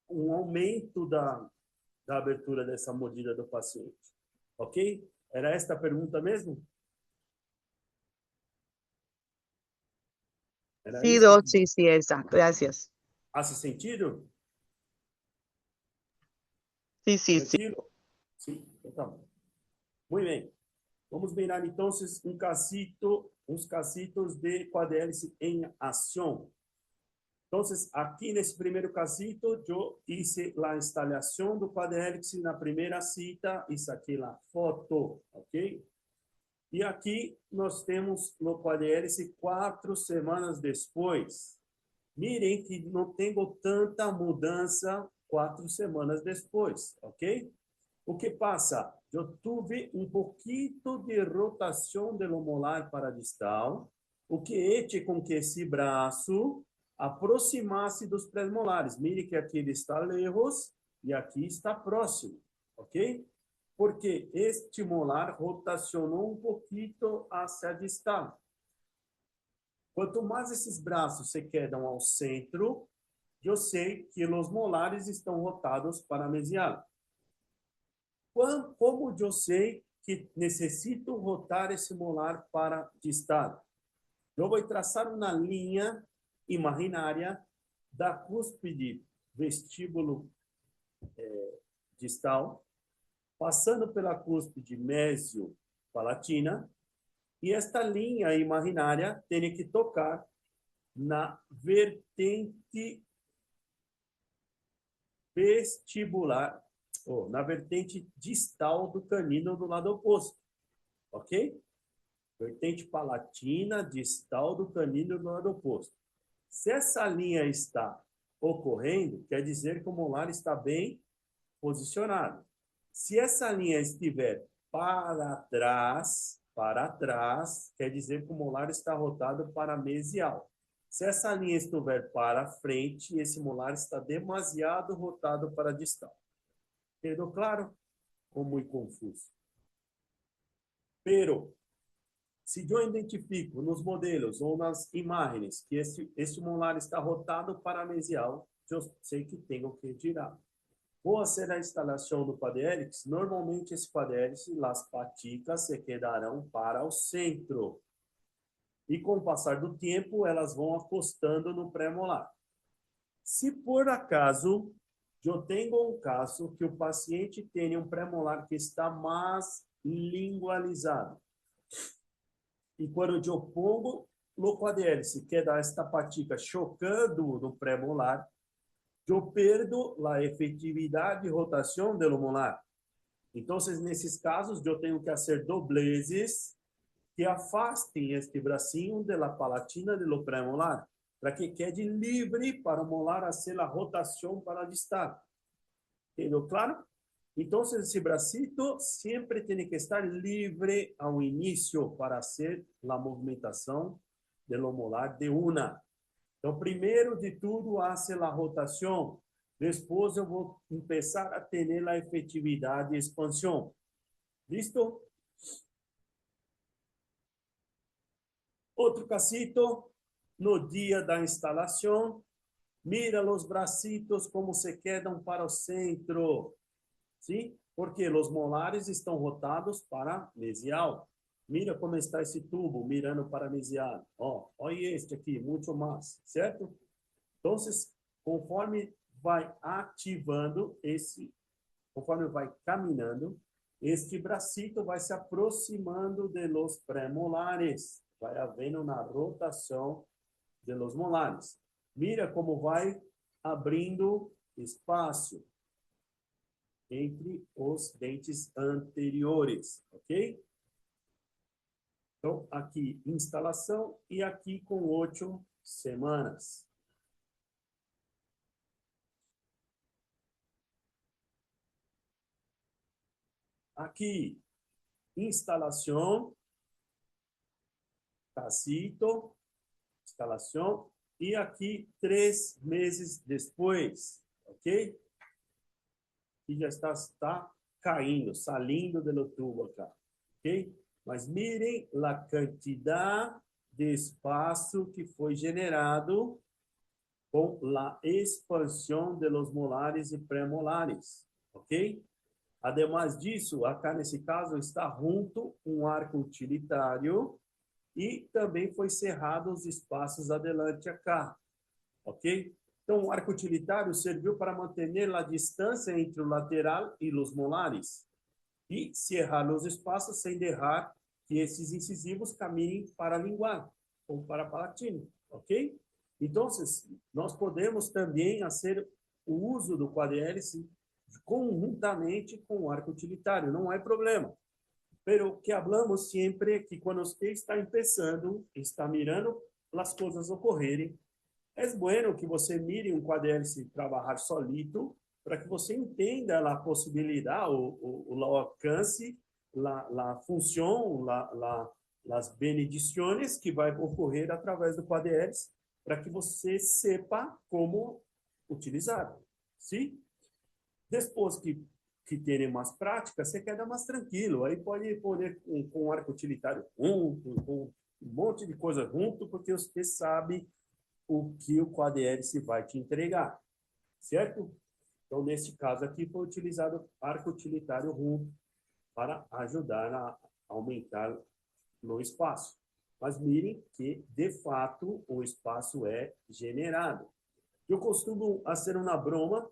um aumento da abertura dessa mordida do paciente, ok? Era esta a pergunta mesmo? Era Sí, isso? Doc, sí, sí, exacto. Gracias. Hace sentido? Sí, sí, sí. Tranquilo? Sim, então tá bom. Muito bem. Vamos mirar, então, uns casitos de quadrihélice em ação. Então, aqui nesse primeiro casito, eu hice a instalação do quadrihélice na primeira cita. Isso aqui é a foto, ok? E aqui nós temos no quadrihélice 4 semanas depois. Mirem que não tenho tanta mudança 4 semanas depois, ok? O que passa? Eu tive um pouquinho de rotação do molar para distal, o que fez com que esse braço aproximasse dos pré-molares. Mire que aqui ele está lejos e aqui está próximo, ok? Porque este molar rotacionou um pouquinho hacia a distal. Quanto mais esses braços se quedam ao centro, eu sei que os molares estão rotados para a mesial. Como eu sei que necessito rotar esse molar para distal? Eu vou traçar uma linha imaginária da cúspide vestíbulo distal, passando pela cúspide mésio-palatina, e esta linha imaginária tem que tocar na vertente vestibular, ou na vertente distal do canino do lado oposto, ok? Vertente palatina distal do canino do lado oposto. Se essa linha está ocorrendo, quer dizer que o molar está bem posicionado. Se essa linha estiver para trás, quer dizer que o molar está rotado para mesial. Se essa linha estiver para frente, esse molar está demasiado rotado para distal. Quedou claro? Ou muito confuso? Pero, se eu identifico nos modelos ou nas imagens que este molar está rotado para mesial, eu sei que tenho que girar. Vou fazer a instalação do quadrihélice. Normalmente, esse quadrihélice, as paticas se quedarão para o centro. E com o passar do tempo, elas vão acostando no pré-molar. Se por acaso eu tenho um caso que o paciente tem um pré-molar que está mais lingualizado, e quando eu pongo no quadrihélice, que dá esta patica chocando no pré-molar, eu perdo a efetividade de rotação do molar. Então, nesses casos, eu tenho que fazer dobleces que afastem este bracinho da palatina do pré-molar, para que quede livre para o molar fazer a rotação para distal. Entendeu claro? Então, esse bracito sempre tem que estar livre ao início para fazer a movimentação de lo molar de una. Então, primeiro de tudo, hace la rotação. Depois eu vou começar a ter a efetividade e expansão. Listo? Outro casito, no dia da instalação, mira os bracitos como se quedam para o centro. Sim? Porque os molares estão rotados para mesial. Mira como está esse tubo mirando para mesial. Ó, olha este aqui, muito mais, certo? Então, conforme vai ativando conforme vai caminhando, este bracito vai se aproximando de los pré-molares. Vai havendo na rotação de los molares. Mira como vai abrindo espaço entre os dentes anteriores, ok? Então, aqui, instalação e aqui com 8 semanas. Aqui, instalação, casito, instalação, e aqui 3 meses depois, ok? E já está caindo, saindo do tubo acá, ok? Mas mirem a quantidade de espaço que foi generado com a expansão de los molares e pré-molares, ok? Ademais disso, acá nesse caso está junto um arco utilitário e também foi cerrado os espaços adelante acá, ok? Então, o arco utilitário serviu para manter a distância entre o lateral e os molares e cerrar os espaços sem deixar que esses incisivos caminhem para a lingual ou para a palatina, ok? Então, nós podemos também fazer o uso do quadrihélice conjuntamente com o arco utilitário, não é problema. Pero que hablamos sempre que quando você está começando, está mirando as coisas ocorrerem, é bueno que você mire um quadrihélice trabalhar solito, para que você entenda a possibilidade, o alcance, a função, as benedições que vai ocorrer através do quadrihélice, para que você sepa como utilizar. Sim? Depois que terem mais prática, você queda mais tranquilo. Aí pode poner com arco utilitário junto, com um monte de coisa junto, porque você sabe o que o quadrihélice vai te entregar, certo? Então, nesse caso aqui, foi utilizado arco utilitário junto para ajudar a aumentar no espaço. Mas mirem que, de fato, o espaço é generado. Eu costumo fazer uma broma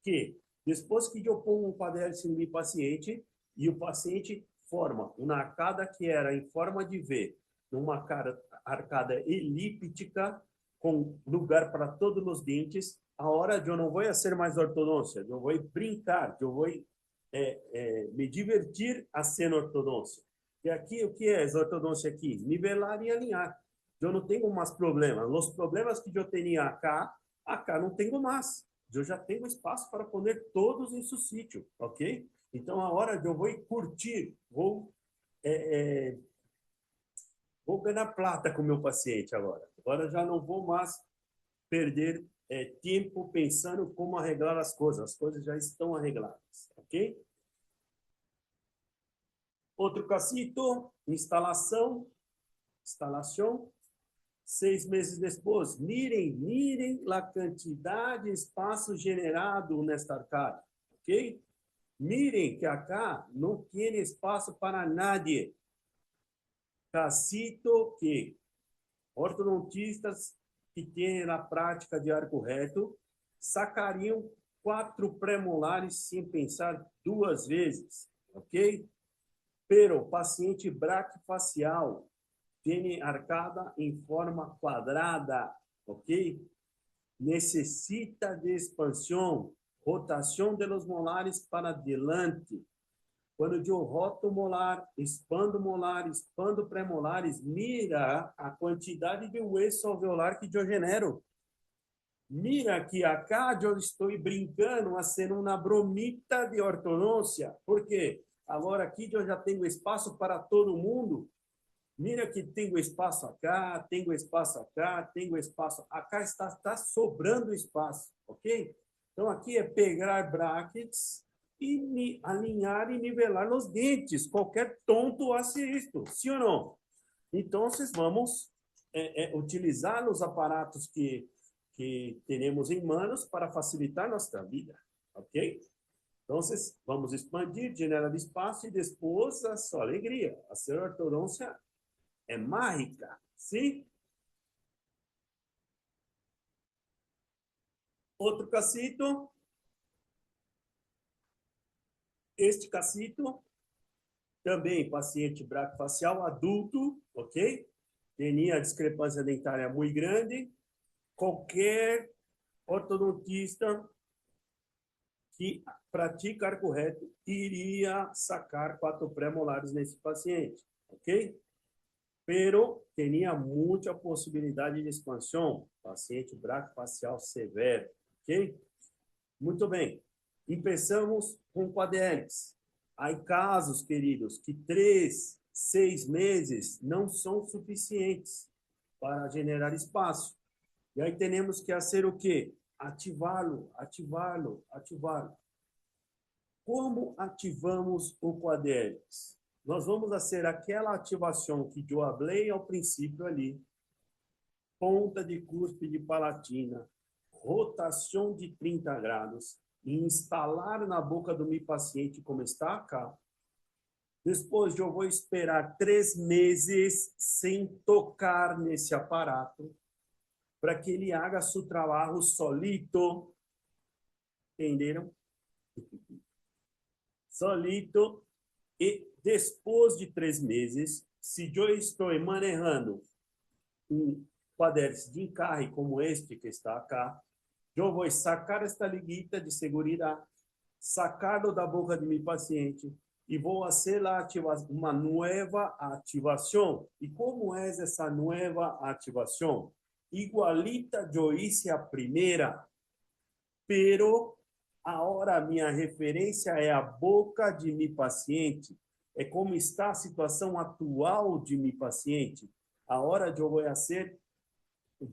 que, depois que eu pongo um quadrihélice no meu paciente, e o paciente forma uma arcada que era em forma de V, numa arcada elíptica, com lugar para todos os dentes, a hora eu não vou fazer mais ortodôncia, eu vou brincar, eu vou me divertir fazendo ortodôncia. E aqui, o que é essa ortodôncia aqui? Nivelar e alinhar. Eu não tenho mais problemas. Os problemas que eu tinha acá não tenho mais. Eu já tenho espaço para poner todos em seu sítio, ok? Então, a hora eu vou curtir, vou ganhar plata com o meu paciente agora. Agora já não vou mais perder tempo pensando como arreglar as coisas já estão arregladas, ok? Outro casito, instalação, 6 meses depois. Mirem a quantidade de espaço generado nesta arcada, ok? Mirem que acá não tem espaço para nadie. Casito que ortodontistas que têm a prática de arco reto sacariam 4 pré-molares sem pensar 2 vezes, ok? Pero paciente braquifacial tem arcada em forma quadrada, ok? Necessita de expansão, rotação de los molares para adelante. Quando eu roto o molar, expando pré-molares, mira a quantidade de hueso alveolar que eu genero. Mira que acá eu estou brincando, fazendo uma bromita de ortodôncia. Por quê? Agora aqui eu já tenho espaço para todo mundo. Mira que tenho espaço acá, tenho espaço acá, tenho espaço. Acá está sobrando espaço, ok? Então, aqui é pegar brackets e alinhar e nivelar os dentes. Qualquer tonto faz isto, sim ou não? Então, vamos utilizar os aparatos que temos em manos para facilitar nossa vida, ok? Então, vamos expandir, generar espaço e depois a sua alegria. A sua ortodôncia é mágica, sim? Outro cacito. Este cacito, também paciente braquifacial adulto, ok? Tinha discrepância dentária muito grande. Qualquer ortodontista que pratica arco reto iria sacar 4 pré-molares nesse paciente, ok? Pero tinha muita possibilidade de expansão, paciente braquifacial severo, ok? Muito bem. Começamos com quadrils. Há casos, queridos, que 3, 6 meses não são suficientes para generar espaço. E aí temos que fazer o quê? Ativá-lo, ativá-lo, ativá-lo. Como ativamos o quadrils? Nós vamos fazer aquela ativação que eu falei ao princípio ali. Ponta de cúspide palatina, rotação de 30 graus, e instalar na boca do meu paciente como está acá. Depois eu vou esperar 3 meses sem tocar nesse aparato para que ele haga seu trabalho solito. Entenderam? Solito. E depois de 3 meses, se eu estou manejando um quadril de encarre como este que está acá, eu vou sacar esta liguita de segurança, sacá-lo da boca de meu paciente e vou fazer uma nova ativação. E como é essa nova ativação? Igualita eu hice a primeira, pero agora minha referência é a boca de meu paciente, é como está a situação atual de meu paciente. Agora eu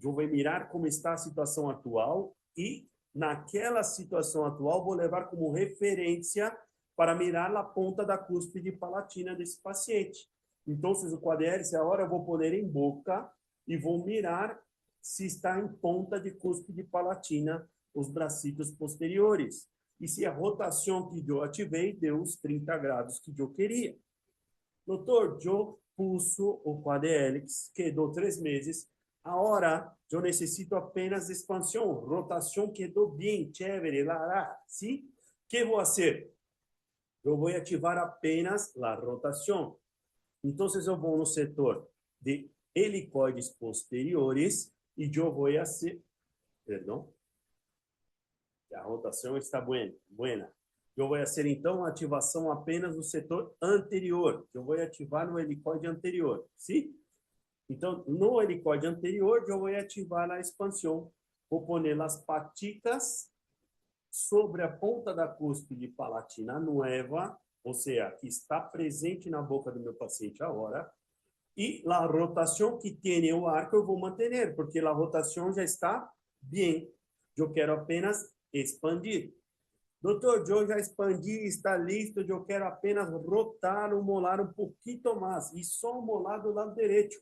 vou mirar como está a situação atual e, naquela situação atual, vou levar como referência para mirar a ponta da cúspide palatina desse paciente. Então, o quadril, agora eu vou pôr em boca e vou mirar se está em ponta de cúspide palatina os bracitos posteriores. E se a rotação que eu ativei deu os 30 graus que eu queria. Doutor, eu pulso o quadrils, quedou 3 meses. Agora, eu necessito apenas expansão, rotação quedou bem, chévere, lá, sim? O que vou fazer? Eu vou ativar apenas a rotação. Então, eu vou no setor de helicoides posteriores e eu vou fazer, perdão, a rotação está buena. Eu vou fazer, então, a ativação apenas no setor anterior. Eu vou ativar no helicoide anterior, sim? Então, no helicoide anterior, eu vou ativar a expansão. Vou pôr as paticas sobre a ponta da cúspide palatina nova, ou seja, que está presente na boca do meu paciente agora, e a rotação que tem o arco eu vou manter, porque a rotação já está bem. Eu quero apenas expandir. Doutor, eu já expandi, está listo, eu quero apenas rotar o molar um pouquinho mais, e só o molar do lado direito.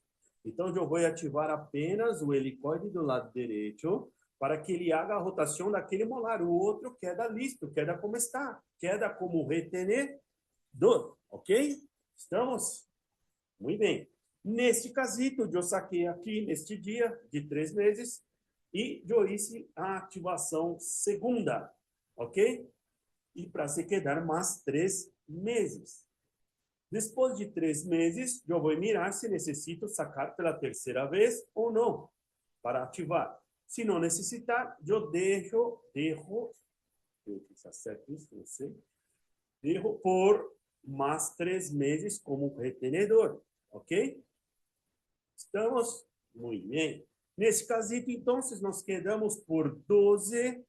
Então, eu vou ativar apenas o helicoide do lado direito para que ele haga a rotação daquele molar. O outro queda listo, queda como está, queda como retenedor, ok? Estamos? Muito bem. Neste casito, eu saquei aqui, neste dia de 3 meses, e eu hice a ativação segunda, ok? E para se quedar mais 3 meses. Depois de 3 meses, eu vou mirar se necessito sacar pela terceira vez ou não, para ativar. Se não necessitar, eu deixo por mais 3 meses como retenedor, ok? Estamos? Muito bem. Nesse casito, então, nós quedamos por 12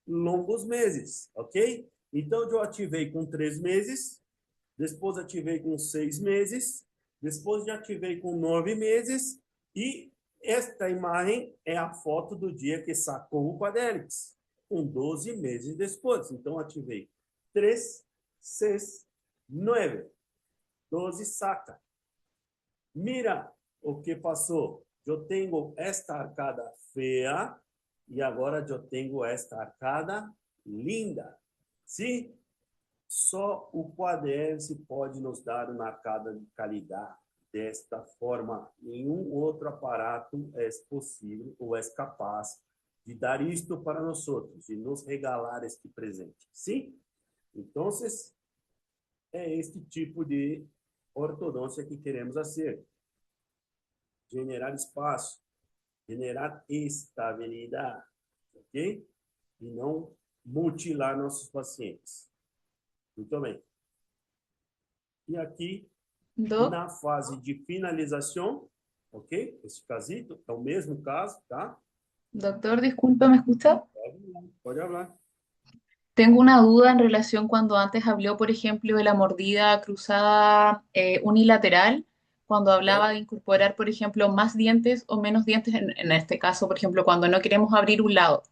longos meses, ok? Então, eu ativei com 3 meses, depois ativei com 6 meses, Depois já ativei com 9 meses e esta imagem é a foto do dia que sacou o Quadélix, com 12 meses depois. Então, ativei 3, 6, 9. 12 saca. Mira o que passou. Eu tenho esta arcada feia e agora eu tenho esta arcada linda. Sim? Só o Quadélix pode nos dar uma arcada de qualidade. Desta forma, nenhum outro aparato é possível ou é capaz de dar isto para nós outros, de nos regalar este presente. Sim? Então, é este tipo de ortodôncia que queremos fazer. Generar espaço, generar estabilidade, ok? E não mutilar nossos pacientes. Muito bem. E aqui, Doc, na fase de finalização, ok? Esse casito é o mesmo caso, tá? doctor, disculpe, ¿me escucha? Pode falar. Tengo una duda en relación cuando antes habló, por ejemplo, de la mordida cruzada unilateral, cuando hablaba de incorporar, por ejemplo, más dientes o menos dientes, en este caso, por ejemplo, cuando no queremos abrir un lado.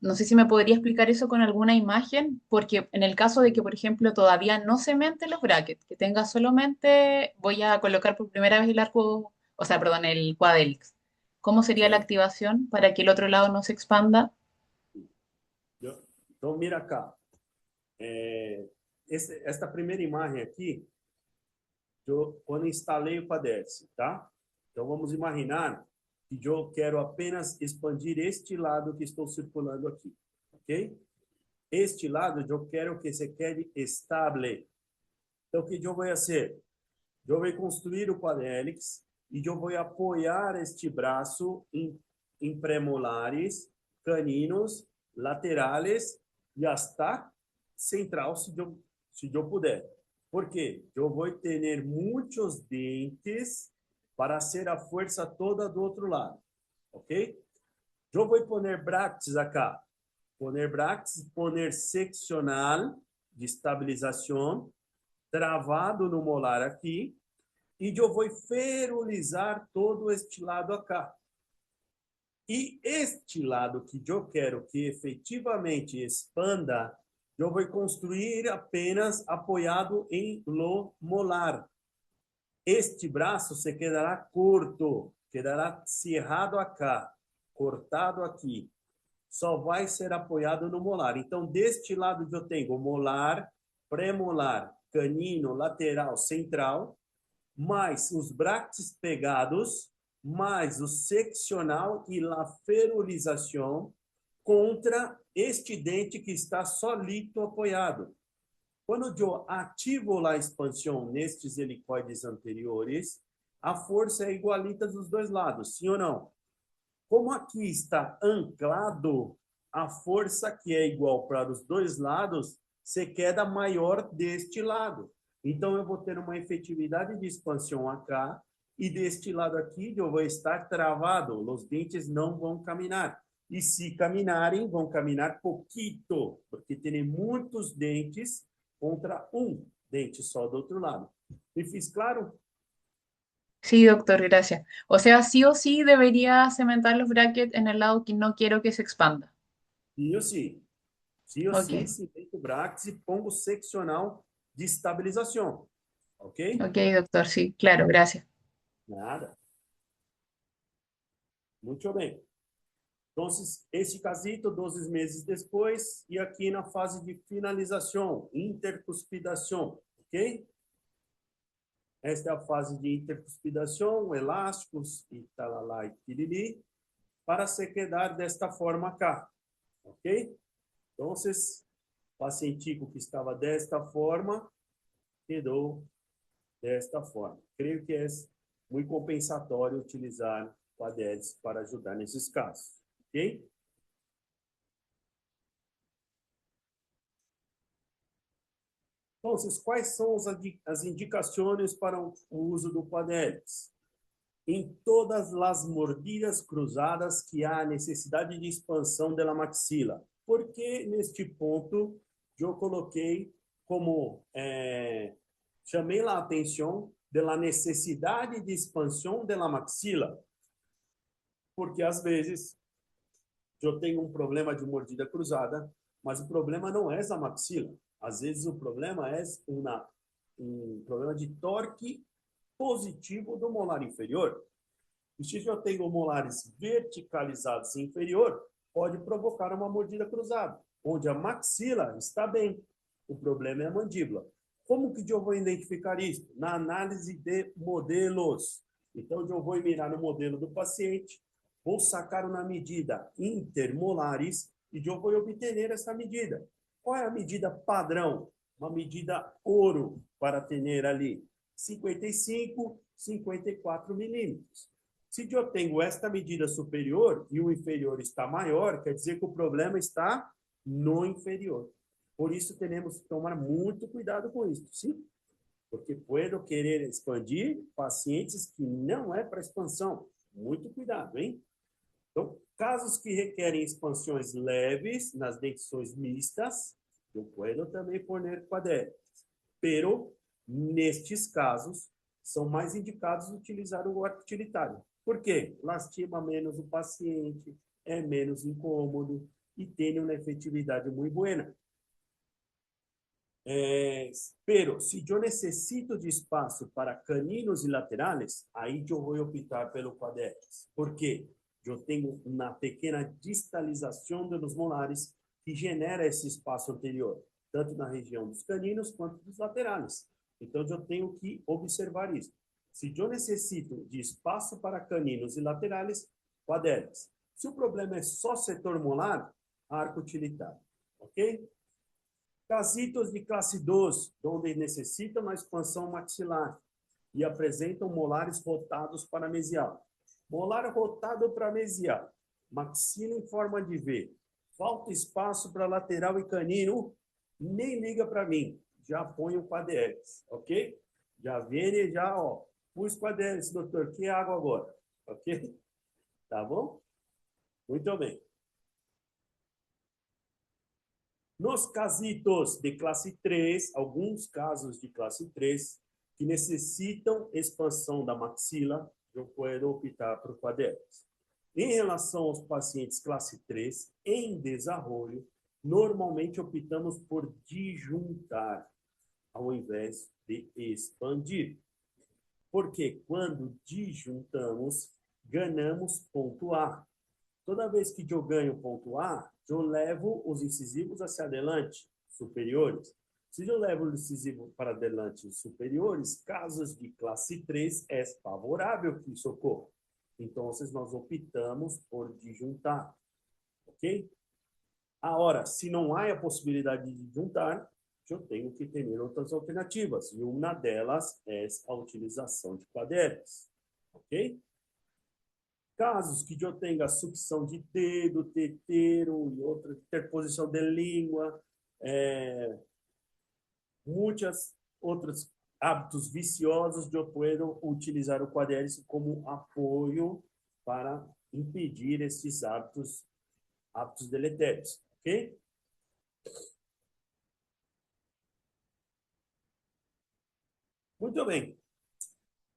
No sé si me podría explicar eso con alguna imagen, porque en el caso de que, por ejemplo, todavía no se mente los brackets, que tenga solamente, voy a colocar por primera vez el arco, o sea, perdón, el quadélix. ¿Cómo sería la Certo. activación para que el otro lado no se expanda? Então, mira cá. Esta primeira imagem aqui, quando instalei o Quadélix, tá? Então, vamos imaginar que eu quero apenas expandir este lado que estou circulando aqui, ok? Este lado eu quero que se quede estável. Então, o que eu vou fazer? Eu vou construir o Quadélix e eu vou apoiar este braço em premolares, caninos, laterais e hasta central, se eu puder. Por quê? Eu vou ter muitos dentes para ser a força toda do outro lado, ok? Eu vou poner brackets acá. Poner brackets, poner seccional de estabilização, travado no molar aqui, e eu vou ferulizar todo este lado acá. E este lado que eu quero que efetivamente expanda, eu vou construir apenas apoiado em lo molar. Este braço se quedará curto, quedará cerrado acá, cortado aqui. Só vai ser apoiado no molar. Então, deste lado eu tenho molar, premolar, canino, lateral, central, mais os brackets pegados, mais o seccional e a ferulização contra este dente que está solito apoiado. Quando eu ativo a expansão nestes helicoides anteriores, a força é igualita dos dois lados, sim ou não? Como aqui está anclado, a força que é igual para os dois lados se queda maior deste lado. Então, eu vou ter uma efetividade de expansão acá, e deste lado aqui eu vou estar travado, os dentes não vão caminhar. E se caminharem, vão caminhar pouquito, porque tem muitos dentes contra um dente só do outro lado. Me fiz claro? Sí, doctor, gracias. O sea, sí o sí debería cementar los brackets en el lado que no quiero que se expanda. Sim ou sim. Sim ou Ok. sim, cimento brackets e pongo seccional de estabilização. Ok? Ok, doctor, sí, claro, gracias. Nada. Muito bem. Então, esse casito, 12 meses depois, e aqui na fase de finalização, intercuspidação, ok? Esta é a fase de intercuspidação, elásticos, e talalá e tiriri, para se quedar desta forma cá, ok? Então, o pacientico que estava desta forma, quedou desta forma. Creio que é muito compensatório utilizar o ADES para ajudar nesses casos, ok? Então, quais são as indicações para o uso do Quadélix? Em todas as mordidas cruzadas que há necessidade de expansão da maxila. Porque neste ponto eu coloquei como chamei a atenção da necessidade de expansão da maxila, porque às vezes eu tenho um problema de mordida cruzada, mas o problema não é a maxila. Às vezes o problema é um problema de torque positivo do molar inferior. E se eu tenho molares verticalizados inferior, pode provocar uma mordida cruzada, onde a maxila está bem. O problema é a mandíbula. Como que eu vou identificar isso? Na análise de modelos. Então, eu vou mirar no modelo do paciente, vou sacar uma medida intermolares e eu vou obter essa medida. Qual é a medida padrão? Uma medida ouro para ter ali 55, 54 milímetros. Se eu tenho esta medida superior e o inferior está maior, quer dizer que o problema está no inferior. Por isso, temos que tomar muito cuidado com isso, sim? Porque pode querer expandir pacientes que não é para expansão. Muito cuidado, hein? Então, casos que requerem expansões leves nas dentições mistas, eu posso também fornecer quadélicos. Pero, nestes casos, são mais indicados utilizar o arco utilitário. Por quê? Lastima menos o paciente, é menos incômodo e tem uma efetividade muito boa. Pero, se eu necessito de espaço para caninos e laterais, aí eu vou optar pelo quadélicos. Por quê? Eu tenho uma pequena distalização dos molares que genera esse espaço anterior, tanto na região dos caninos quanto dos laterais. Então, eu tenho que observar isso. Se eu necessito de espaço para caninos e laterais, quadélicos. Se o problema é só setor molar, arco utilitário. Ok? Casitos de classe 2, onde necessitam uma expansão maxilar e apresentam molares rotados para mesial. Molar rotado para mesial, maxila em forma de V, falta espaço para lateral e canino, nem liga para mim, já põe o quadélicos, ok? Já vem e já, ó, pus quadélicos, doutor, que água agora, ok? Tá bom? Muito bem. Nos casitos de classe 3, alguns casos de classe 3, que necessitam expansão da maxila, eu posso optar por quadélicos. Em relação aos pacientes classe 3, em desenvolvimento, normalmente optamos por disjuntar, ao invés de expandir. Porque quando disjuntamos, ganhamos ponto A. Toda vez que eu ganho ponto A, eu levo os incisivos hacia adelante, superiores. Se eu levo o incisivo para adelante superiores, casos de classe 3, é favorável que isso ocorra. Então, nós optamos por disjuntar. Ok? Agora, se não há a possibilidade de juntar, eu tenho que ter outras alternativas. E uma delas é a utilização de quadélicos. Ok? Casos que eu tenha sucção de dedo, teteiro e outra interposição de língua, muitos outros hábitos viciosos, eu posso utilizar o quadélico como apoio para impedir esses hábitos deletérios, ok? Muito bem.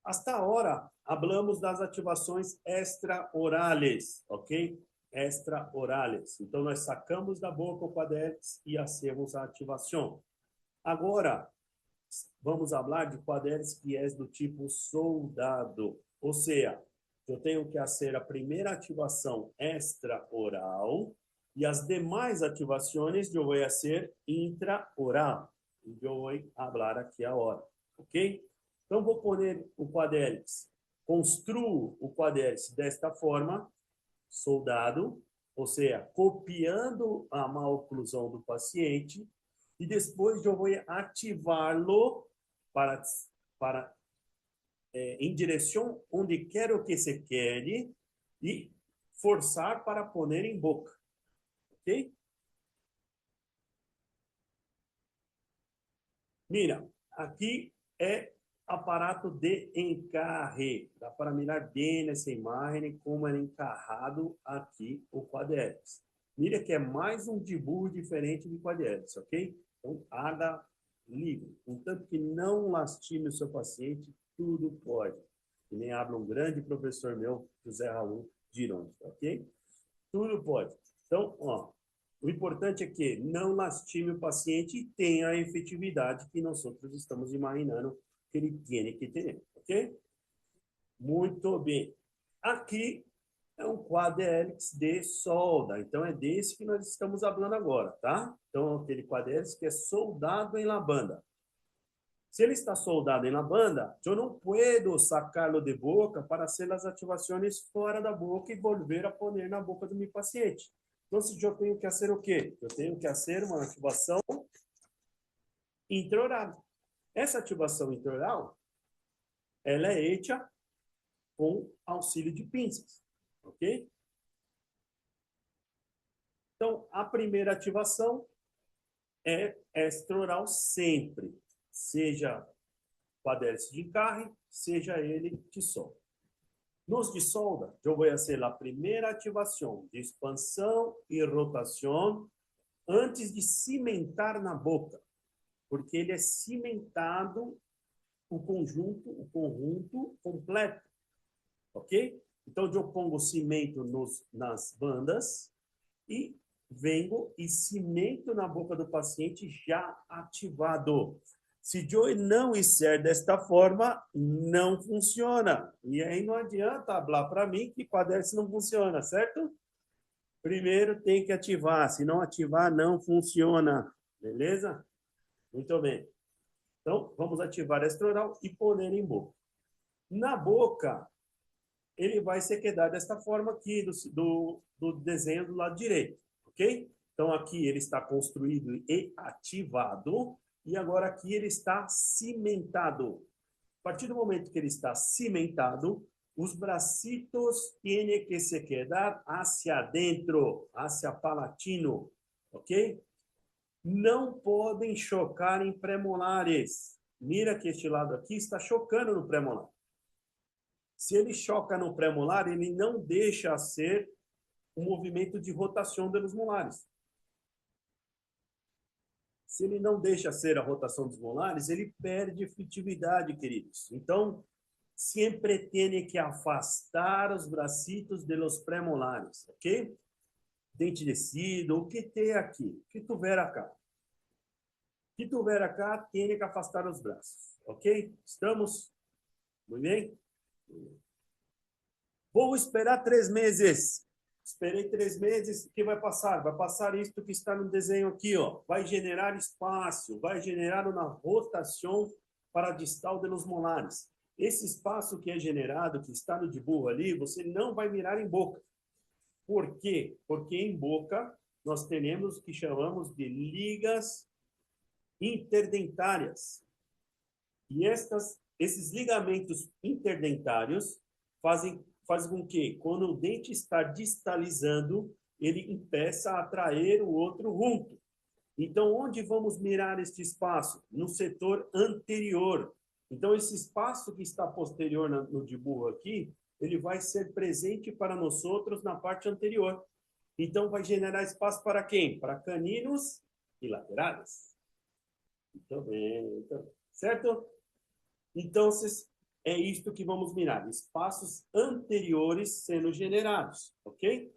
Hasta agora, hablamos das ativações extraorales, ok? Extraorales. Então, nós sacamos da boca o quadélicos e hacemos a ativação. Agora, vamos falar de quadélicos que é do tipo soldado. Ou seja, eu tenho que fazer a primeira ativação extraoral e as demais ativações eu vou fazer intraoral. E eu vou falar aqui agora, ok? Então, vou pôr o quadélicos. Construo o quadélicos desta forma, soldado, ou seja, copiando a maloclusão do paciente, e depois eu vou ativá-lo em direção onde quero que se quede e forçar para pôr em boca. Ok? Mira, aqui é aparato de encarre. Dá para mirar bem nessa imagem como é encarrado aqui o quadélicos. Mira que é mais um diburro diferente de quadélicos, ok? Então, haga livre. Contanto que não lastime o seu paciente, tudo pode. Que nem habla um grande professor meu, José Raul Giron, ok? Tudo pode. Então, ó, o importante é que não lastime o paciente e tenha a efetividade que nós outros estamos imaginando que ele tem que ter, ok? Muito bem. Aqui é um quadrélix de solda. Então, é desse que nós estamos falando agora, tá? Então, aquele quadrélix que é soldado em la banda. Se ele está soldado em la banda, eu não puedo sacarlo de boca para hacer as ativações fora da boca e volver a pôr na boca do meu paciente. Então, eu tenho que fazer o quê? Eu tenho que fazer uma ativação intraoral. Essa ativação intraoral, ela é feita com auxílio de pinças, ok? Então, a primeira ativação é extraoral sempre, seja quadrélix de encarre, seja ele de solda. Nos de solda, eu vou fazer a primeira ativação de expansão e rotação antes de cimentar na boca, porque ele é cimentado o conjunto completo, ok? Então, eu pongo cimento nas bandas e venho e cimento na boca do paciente já ativado. Se eu não fizer desta forma, não funciona. E aí não adianta falar para mim que quadrélix não funciona, certo? Primeiro tem que ativar, se não ativar, não funciona. Beleza? Muito bem. Então, vamos ativar extraoral e pôr ele em boca. Na boca, ele vai se quedar desta forma aqui, do desenho do lado direito, ok? Então, aqui ele está construído e ativado, e agora aqui ele está cimentado. A partir do momento que ele está cimentado, os bracitos têm que se quedar hacia dentro, hacia palatino, ok? Não podem chocar em premolares. Mira que este lado aqui está chocando no premolar. Se ele choca no premolar, ele não deixa ser um movimento de rotação dos molares. Se ele não deixa ser a rotação dos molares, ele perde efetividade, queridos. Então, sempre tem que afastar os bracitos de los premolares, ok? Dente descido, o que tem aqui? O que tiver acá? O que tiver acá, tem que afastar os braços, ok? Estamos? Muito bem? Vou esperar 3 meses. Esperei 3 meses, o que vai passar? Vai passar isto que está no desenho aqui, ó. Vai generar espaço, vai generar uma rotação para a distal de los molares. Esse espaço que é generado, que está no de burro ali, você não vai mirar em boca. Por quê? Porque em boca nós temos o que chamamos de ligas interdentárias. E esses ligamentos interdentários fazem com que, quando o dente está distalizando, ele impeça a atrair o outro junto. Então, onde vamos mirar este espaço? No setor anterior. Então, esse espaço que está posterior no de burro aqui, ele vai ser presente para nós outros na parte anterior. Então, vai generar espaço para quem? Para caninos e laterais. Muito bem, certo? Então, é isto que vamos mirar, espaços anteriores sendo generados, ok?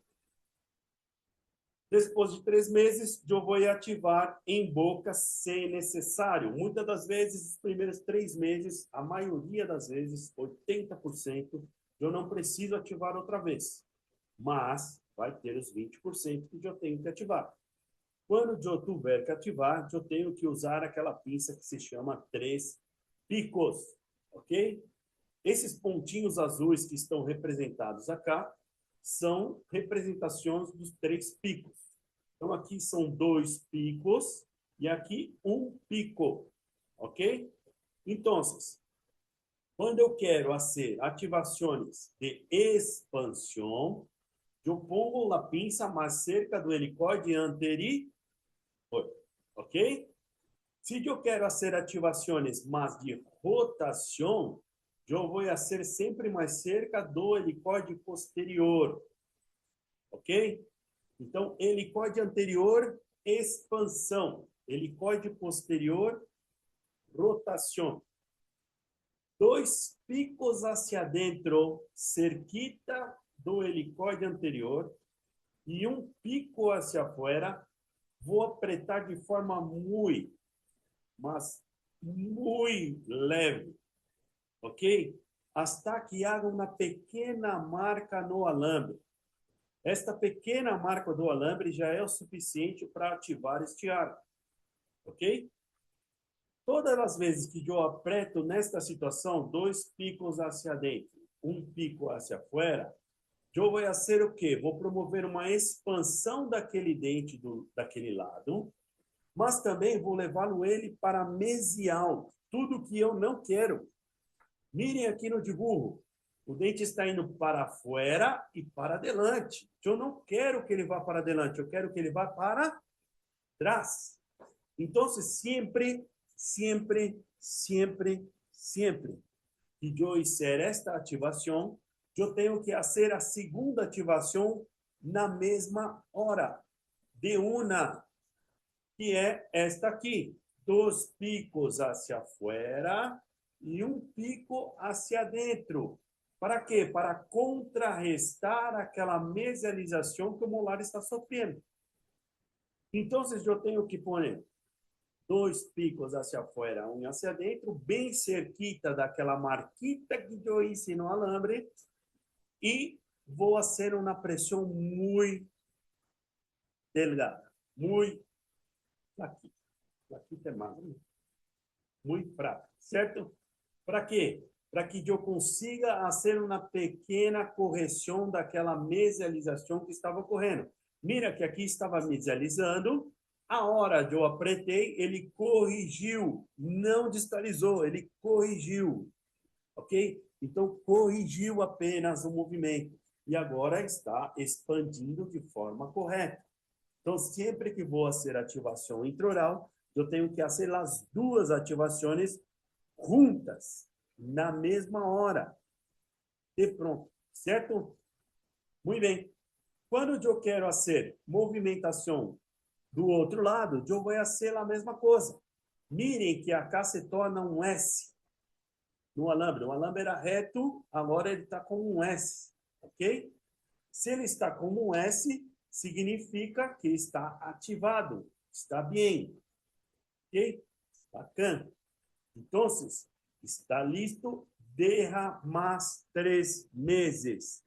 Depois de 3 meses, eu vou ativar em boca se necessário. Muitas das vezes, os primeiros 3 meses, a maioria das vezes, 80%, eu não preciso ativar outra vez. Mas vai ter os 20% que eu tenho que ativar. Quando eu tiver que ativar, eu tenho que usar aquela pinça que se chama 3 picos, ok? Esses pontinhos azuis que estão representados acá são representações dos 3 picos. Então, aqui são 2 picos e aqui 1 pico, ok? Então, quando eu quero fazer ativações de expansão, eu pongo a pinça mais cerca do helicóide anterior, ok? Se eu quero fazer ativações mais de rotação, eu vou fazer sempre mais cerca do helicóide posterior, ok? Então, helicóide anterior, expansão. Helicóide posterior, rotação. 2 picos hacia dentro, cerquita do helicoide anterior, e um pico hacia afuera. Vou apertar de forma muito, mas muito leve, ok? Hasta que haga uma pequena marca no alambre. Esta pequena marca do alambre já é o suficiente para ativar este ar, ok? Todas as vezes que eu aperto nesta situação, 2 picos hacia dentro, um pico hacia afuera, eu vou fazer o quê? Vou promover uma expansão daquele dente daquele lado, mas também vou levá-lo ele para mesial, tudo que eu não quero. Mirem aqui no dibujo. O dente está indo para fora e para adelante. Eu não quero que ele vá para adelante, eu quero que ele vá para trás. Então, sempre, sempre, sempre, sempre que eu fizer esta ativação, eu tenho que fazer a segunda ativação na mesma hora, de uma, que é esta aqui. 2 picos hacia afuera e um pico hacia dentro. Para quê? Para contrarrestar aquela mesialização que o molar está sofrendo. Então, eu tenho que pôr 2 picos hacia afuera, um hacia dentro, bem cerquita daquela marquita que eu hice no alambre, e vou fazer uma pressão muito delgada, muito fraquita. Fraquita é mais, né? Muito fraca, certo? Para quê? Para que eu consiga fazer uma pequena correção daquela mesialização que estava ocorrendo. Mira que aqui estava mesializando, a hora de eu apertei, ele corrigiu, não distalizou, ele corrigiu, ok? Então, corrigiu apenas o movimento e agora está expandindo de forma correta. Então, sempre que vou fazer ativação intraoral, eu tenho que fazer as 2 ativações juntas, na mesma hora. E pronto, certo? Muito bem. Quando eu quero fazer movimentação do outro lado, eu vou fazer a mesma coisa. Mirem que acá se torna um S no alambre. O alambre era reto, agora ele está com um S, ok? Se ele está com um S, significa que está ativado, está bem, ok? Bacana. Então, está listo, deja mais 3 meses.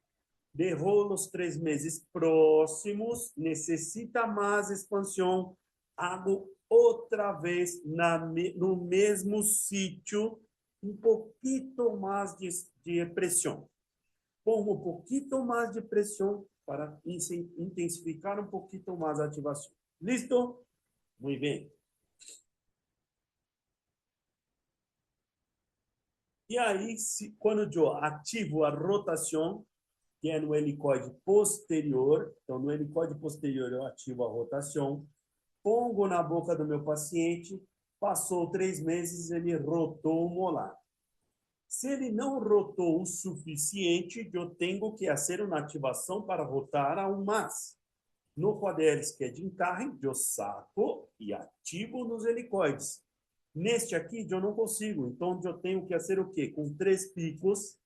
Derrou os 3 meses próximos, necessita mais expansão, hago outra vez no mesmo sítio, um pouquinho mais de pressão. Pongo um pouquinho mais de pressão para intensificar um pouquinho mais a ativação. Listo? Muito bem. E aí, quando eu ativo a rotação, que é no helicoide posterior, então no helicoide posterior eu ativo a rotação, pongo na boca do meu paciente, passou 3 meses, ele rotou o molar. Se ele não rotou o suficiente, eu tenho que fazer uma ativação para rotar aún mais. No quadélis, que é de encarre, eu saco e ativo nos helicoides. Neste aqui, eu não consigo. Então, eu tenho que fazer o quê? Com 3 picos,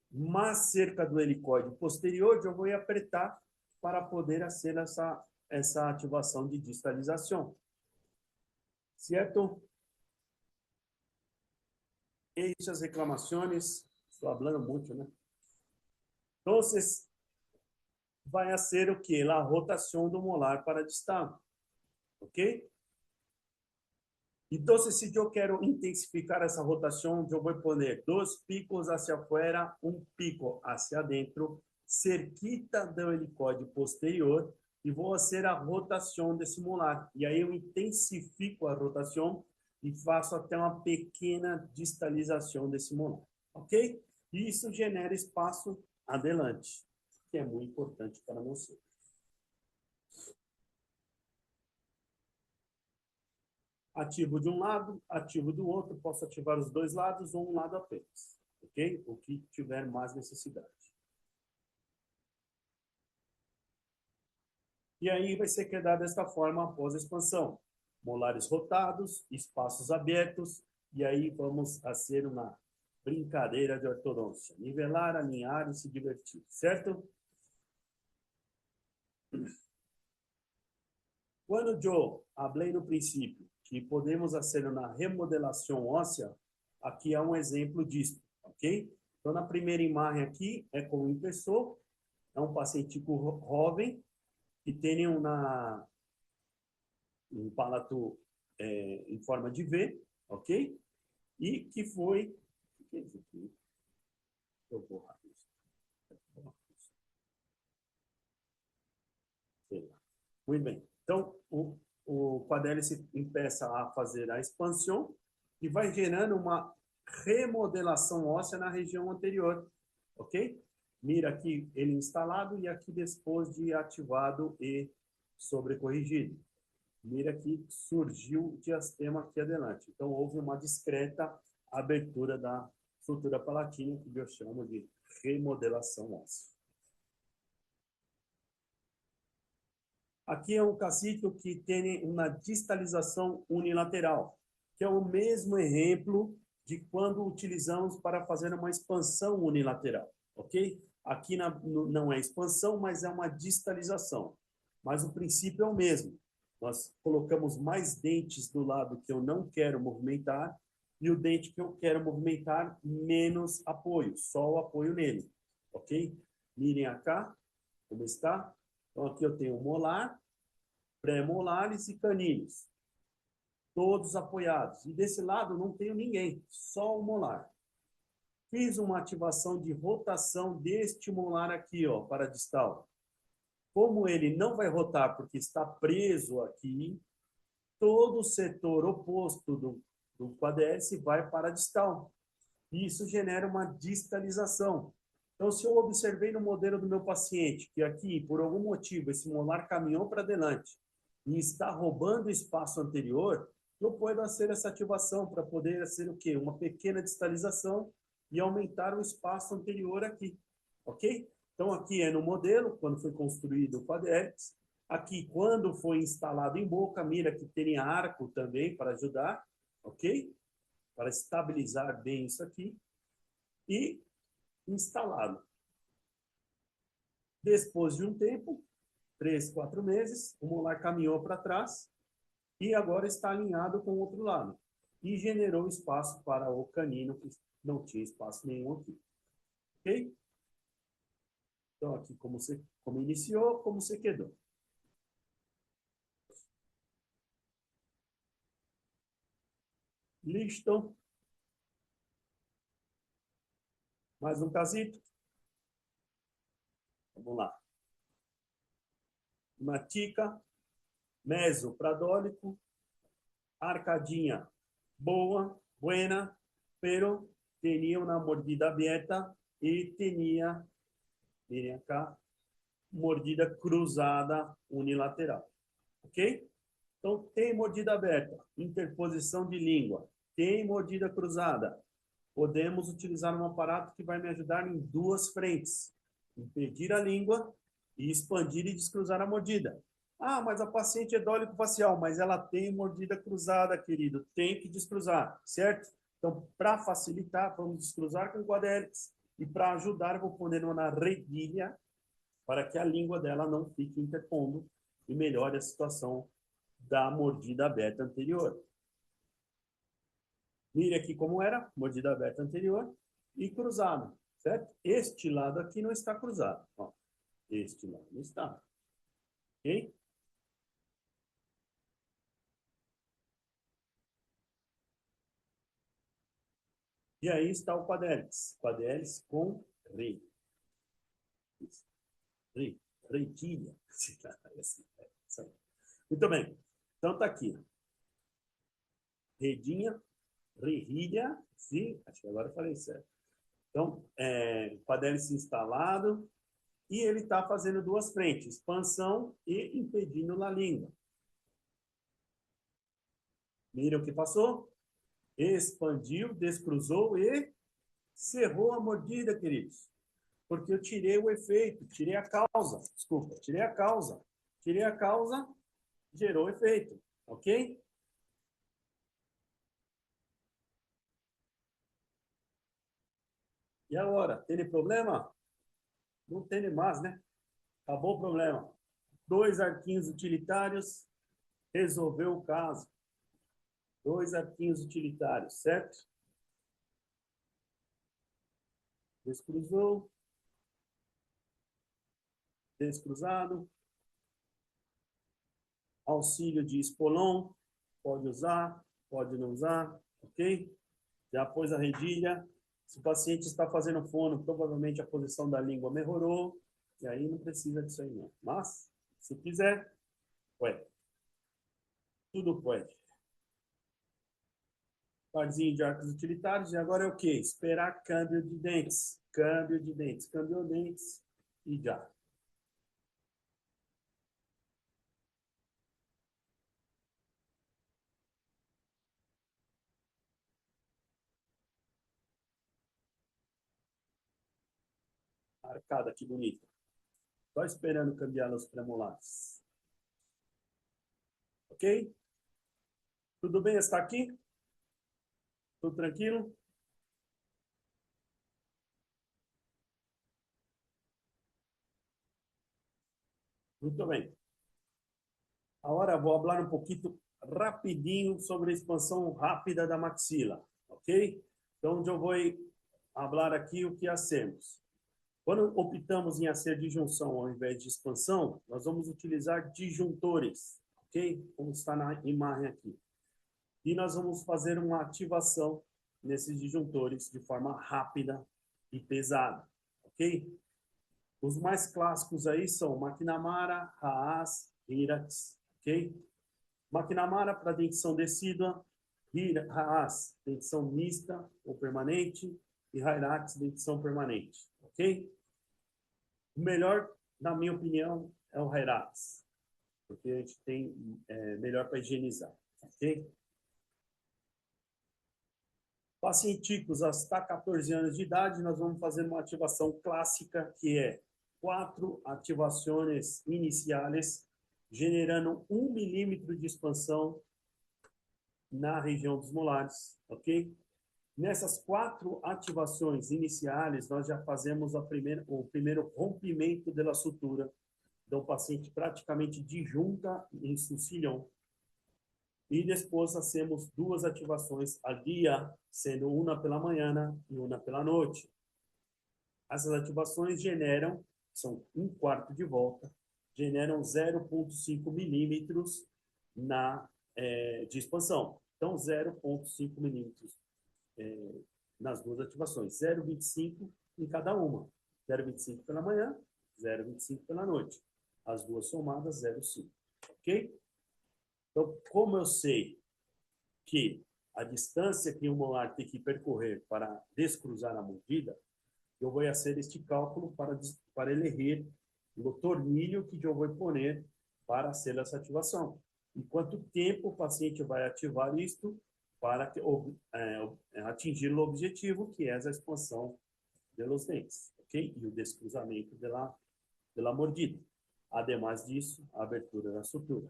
mais cerca do helicoide posterior, eu vou apertar para poder fazer essa ativação de distalização. Certo? Essas reclamações, estou falando muito, né? Então, vai ser o quê? A rotação do molar para distal. Ok? Então, se eu quero intensificar essa rotação, eu vou pôr 2 picos hacia afuera, um pico hacia dentro, cerquita do helicoide posterior, e vou fazer a rotação desse molar. E aí eu intensifico a rotação e faço até uma pequena distalização desse molar. Ok? E isso genera espaço adelante, que é muito importante para você. Ativo de um lado, ativo do outro, posso ativar os 2 lados ou um lado apenas, ok? O que tiver mais necessidade. E aí vai ser quedado desta forma após a expansão. Molares rotados, espaços abertos, e aí vamos fazer uma brincadeira de ortodôncia. Nivelar, alinhar e se divertir, certo? Quando eu falei no princípio que podemos fazer uma remodelação óssea, aqui é um exemplo disso, ok? Então, na primeira imagem aqui, é como impressor, é um paciente jovem que tem um palato em forma de V, ok? E que foi... O que é isso aqui? Eu vou borrar isso. Sei lá. Muito bem. Então, o quadríceps começa a fazer a expansão e vai gerando uma remodelação óssea na região anterior, ok? Mira aqui ele instalado e aqui depois de ativado e sobrecorrigido. Mira que surgiu o diastema aqui adelante. Então, houve uma discreta abertura da estrutura palatina, que eu chamo de remodelação óssea. Aqui é um cassito que tem uma distalização unilateral, que é o mesmo exemplo de quando utilizamos para fazer uma expansão unilateral, ok? Aqui não é expansão, mas é uma distalização. Mas o princípio é o mesmo. Nós colocamos mais dentes do lado que eu não quero movimentar e o dente que eu quero movimentar, menos apoio, só o apoio nele, ok? Mirem cá, como está. Então, aqui eu tenho molar, pré-molares e caninos, todos apoiados. E desse lado não tenho ninguém, só o molar. Fiz uma ativação de rotação deste molar aqui, ó, para distal. Como ele não vai rotar porque está preso aqui, todo o setor oposto do quadríceps vai para distal. E isso genera uma distalização. Então, se eu observei no modelo do meu paciente que aqui, por algum motivo, esse molar caminhou para adelante e está roubando o espaço anterior, eu posso fazer essa ativação para poder ser o quê? Uma pequena distalização e aumentar o espaço anterior aqui, ok? Então, aqui é no modelo, quando foi construído o quadríceps. Aqui, quando foi instalado em boca, mira que tem arco também para ajudar, ok? Para estabilizar bem isso aqui. E instalado. Depois de um tempo, 3, 4 meses, o molar caminhou para trás e agora está alinhado com o outro lado. E generou espaço para o canino, que não tinha espaço nenhum aqui. Ok? Então, aqui como iniciou, como você quedou. Listo. Mais um casito. Vamos lá. Uma tica, mesopradólico, arcadinha boa, buena, pero tenía una mordida abierta y tenía, miren acá, mordida cruzada unilateral. Ok? Então, tem mordida aberta, interposição de língua, tem mordida cruzada. Podemos utilizar um aparato que vai me ajudar em duas frentes. Impedir a língua e expandir e descruzar a mordida. Ah, mas a paciente é dólico facial, mas ela tem mordida cruzada, querido. Tem que descruzar, certo? Então, para facilitar, vamos descruzar com o quadríceps. E para ajudar, eu vou poner uma na redilha para que a língua dela não fique interpondo e melhore a situação da mordida aberta anterior. Mire aqui como era, mordida aberta anterior e cruzada, certo? Este lado aqui não está cruzado. Ó, este lado não está. Ok? E aí está o quadríceps. Quadríceps com rei. Rei. Reitilha. Muito bem. Então está aqui. Redinha, rerrilha. Sim, acho que agora eu falei certo. Então, quadríceps instalado. E ele está fazendo duas frentes, expansão e impedindo a língua. Mira o que passou? Expandiu, descruzou e cerrou a mordida, queridos. Porque eu tirei o efeito, tirei a causa. Desculpa, tirei a causa. Tirei a causa, gerou efeito. Ok? E agora, tem problema? Não tem mais, né? Acabou o problema. 2 arquinhos utilitários, resolveu o caso. 2 arquinhos utilitários, certo? Descruzou, descruzado. Auxílio de espolon, pode usar, pode não usar, ok? Já pôs a redilha. Se o paciente está fazendo fono, provavelmente a posição da língua melhorou, e aí não precisa disso aí não. Mas, se quiser, pode. Tudo pode. Parzinho de arcos utilitários, e agora é o quê? Esperar câmbio de dentes. Câmbio de dentes. Câmbio de dentes e já. Arcada, que bonita. Só esperando cambiar os premolares. Ok? Tudo bem? Está aqui? Tudo tranquilo? Muito bem. Agora vou falar um pouquinho rapidinho sobre a expansão rápida da maxila, ok? Então, eu vou falar aqui o que hacemos. Quando optamos em fazer disjunção ao invés de expansão, nós vamos utilizar disjuntores, ok? Como está na imagem aqui. E nós vamos fazer uma ativação nesses disjuntores de forma rápida e pesada, ok? Os mais clássicos aí são McNamara, Haas, Hirax, ok? McNamara para dentição decídua, Haas, dentição mista ou permanente, e Hyrax, dentição permanente, ok? O melhor, na minha opinião, é o Hyrax, porque a gente tem melhor para higienizar, ok? Pacienticos até 14 anos de idade, nós vamos fazer uma ativação clássica, que é 4 ativações iniciais, generando 1 milímetro de expansão na região dos molares, ok? Nessas 4 ativações iniciais, nós já fazemos o primeiro rompimento da sutura. Então, o paciente praticamente disjunta em sucilhão. E depois fazemos 2 ativações ao dia, sendo uma pela manhã e uma pela noite. Essas ativações são 1/4 de volta, generam 0,5 milímetros de expansão. Então, 0,5 milímetros nas 2 ativações, 0,25 em cada uma. 0,25 pela manhã, 0,25 pela noite. As 2 somadas, 0,5. Ok? Então, como eu sei que a distância que um molar tem que percorrer para descruzar a mordida, eu vou fazer este cálculo para elegir o tornilho que eu vou pôr para fazer essa ativação. E quanto tempo o paciente vai ativar isto para atingir o objetivo, que é a expansão dos dentes, ok? E o descruzamento da mordida. Ademais disso, a abertura da sutura.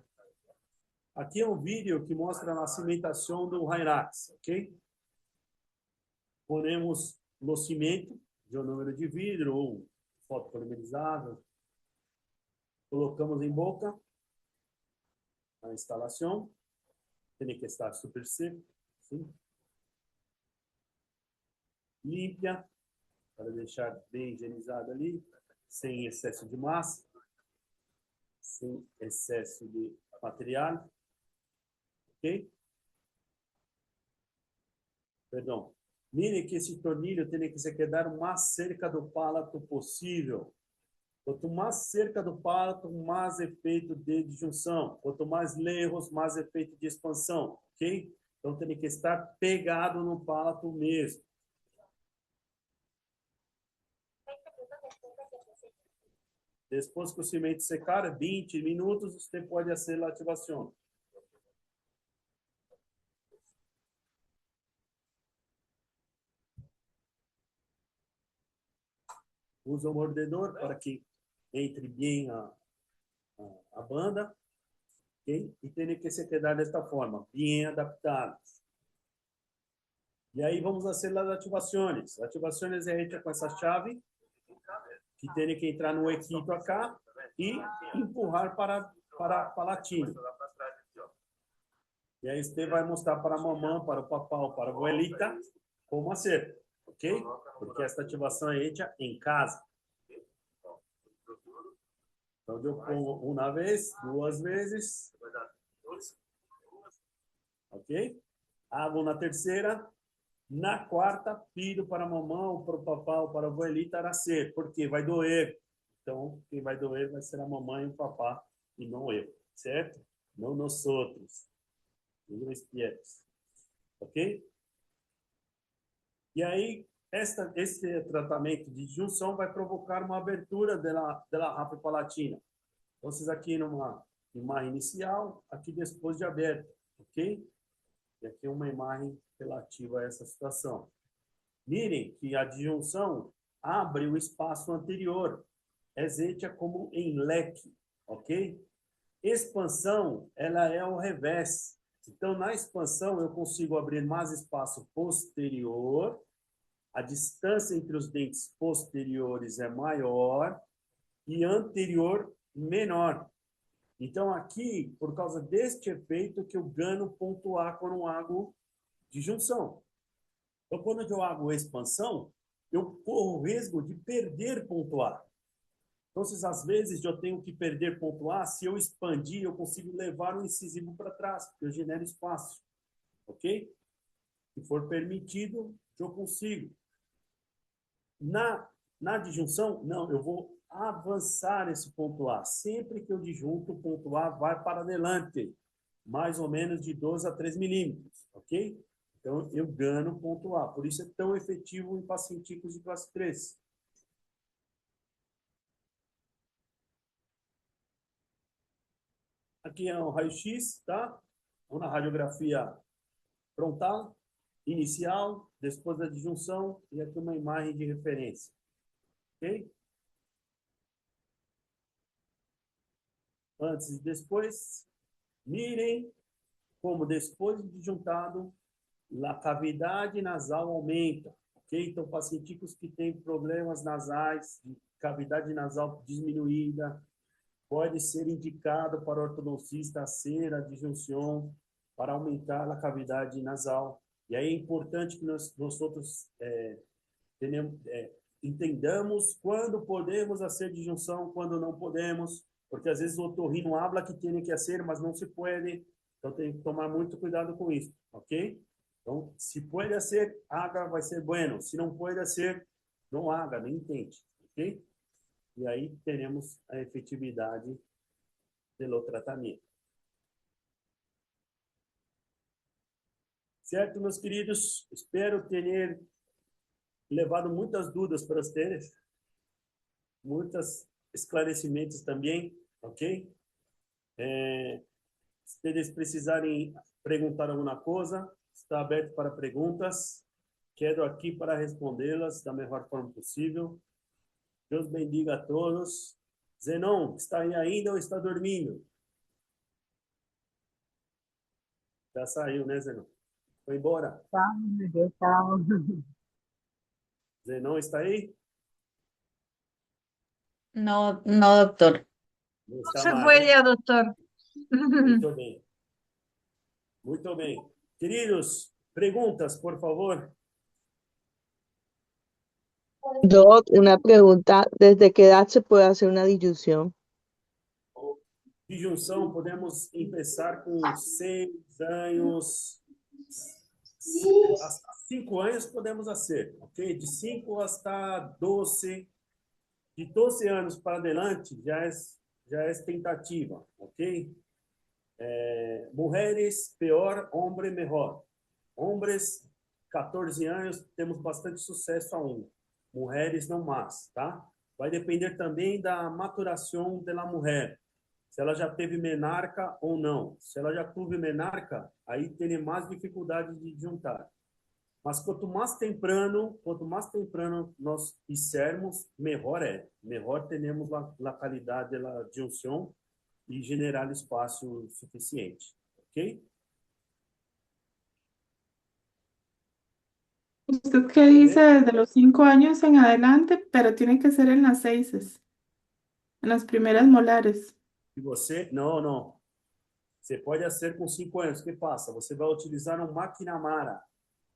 Aqui é um vídeo que mostra a cimentação do Hyrax, ok? Ponemos o cimento de um número de vidro ou fotopolimerizado. Colocamos em boca a instalação. Tem que estar super seco, sim. Límpia, para deixar bem higienizado ali, sem excesso de massa, sem excesso de material. Ok? Perdão. Mire que esse tornilho tem que se quedar o mais cerca do palato possível. Quanto mais cerca do palato, mais efeito de disjunção. Quanto mais lejos, mais efeito de expansão. Ok? Então tem que estar pegado no palato mesmo. Depois que o cimento secar, 20 minutos, você pode fazer a ativação. Usa o mordedor para que entre bem a banda, ok? E tem que se quedar desta forma, bem adaptado. E aí vamos fazer as ativações. Ativações é hecha com essa chave, que tem que entrar no equipo acá e empurrar para latino. E aí você vai mostrar para a mamãe, para o papá, para a abuelita, como fazer, ok? Porque esta ativação é hecha em casa. Então, eu pongo uma vez, duas vezes, ok? Hago na terceira. Na quarta, pido para a mamãe, para o papá ou para a abuelita nascer, porque vai doer. Então, quem vai doer vai ser a mamãe e o papá, e não eu, certo? Não nós outros. Ok? E aí, esse tratamento de junção vai provocar uma abertura da rápida palatina. Então, vocês aqui numa imagem inicial, aqui depois de aberto, ok? E aqui uma imagem relativa a essa situação. Mirem que a disjunção abre o espaço anterior, é hecha como em leque, ok? Expansão, ela é o revés. Então, na expansão, eu consigo abrir mais espaço posterior, a distância entre os dentes posteriores é maior e anterior menor. Então, aqui, por causa deste efeito, que eu ganho ponto A quando eu hago disjunção. Então, quando eu hago expansão, eu corro o risco de perder ponto A. Então, às vezes, eu tenho que perder ponto A, se eu expandir, eu consigo levar o incisivo para trás, porque eu genero espaço. Ok? Se for permitido, eu consigo. Na disjunção, não, eu vou avançar esse ponto A. Sempre que eu disjunto, o ponto A vai para adelante, mais ou menos de 12 a 3 milímetros, ok? Então, eu ganho ponto A. Por isso é tão efetivo em pacienticos de classe 3. Aqui é um raio-x, tá? Uma radiografia frontal, inicial, depois da disjunção, e aqui uma imagem de referência. Ok? Antes e depois, mirem como depois de disjuntado, a cavidade nasal aumenta. Ok? Então, pacienticos que têm problemas nasais, de cavidade nasal diminuída, pode ser indicado para o ortodoncista hacer a disjunção para aumentar a cavidade nasal. E aí é importante que nós outros entendamos quando podemos fazer disjunção, quando não podemos, porque às vezes o otorrino habla que tem que fazer, mas não se pode. Então tem que tomar muito cuidado com isso, ok? Então, se pode fazer, haga, vai ser bueno. Se não pode fazer, não haga, nem tente, ok? E aí teremos a efetividade do tratamento. Certo, meus queridos? Espero ter levado muitas dúvidas para vocês, muitos esclarecimentos também, ok? Se eles precisarem perguntar alguma coisa, está aberto para perguntas. Quero aqui para respondê-las da melhor forma possível. Deus bendiga a todos. Zenon, está aí ainda ou está dormindo? Já saiu, né, Zenon? Foi embora. Zenon está aí? No, no, doctor. Não está Se mais, fue né? ya, doctor. Muito bem. Muito bem. Queridos, perguntas, por favor. Doc, una pregunta, ¿desde qué edad se puede hacer una disyunción? Disjunção, podemos começar com 6 anos, hasta 5 anos podemos fazer, ok? De 5 hasta 12, de 12 anos para adelante já é tentativa, ok? Mulheres, pior, homem, melhor. Homens, 14 anos, temos bastante sucesso ainda. Mulheres, não mais, tá? Vai depender também da maturação da mulher. Se ela já teve menarca ou não. Se ela já teve menarca, aí tem mais dificuldade de juntar. Mas quanto mais temprano nós fizermos, melhor é. Melhor teremos a qualidade da junção e generar espaço suficiente. Ok? ¿Usted qué dice desde los 5 años en adelante? Pero tiene que ser en las 6, en las primeras molares. E você, não. Você pode fazer com 5 anos. O que passa? Você vai utilizar um McNamara,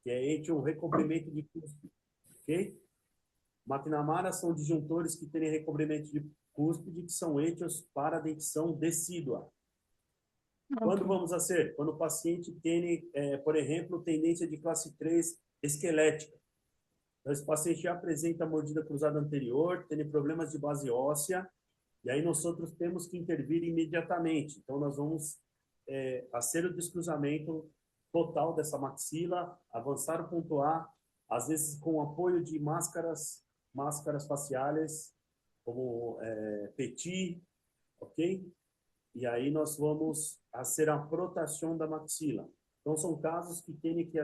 que é entre um recobrimento de cúspide, ok? McNamara são disjuntores que têm recobrimento de cúspide, que são hechos para a dentição decídua. Quando vamos fazer? Quando o paciente tem, por exemplo, tendência de classe 3 esquelética. Então, esse paciente já apresenta mordida cruzada anterior, tem problemas de base óssea, e aí nós outros temos que intervir imediatamente. Então, nós vamos fazer o descruzamento total dessa maxila, avançar o ponto A, às vezes com apoio de máscaras faciais, como Petit, ok? E aí nós vamos fazer a proteção da maxila. Então, são casos que têm que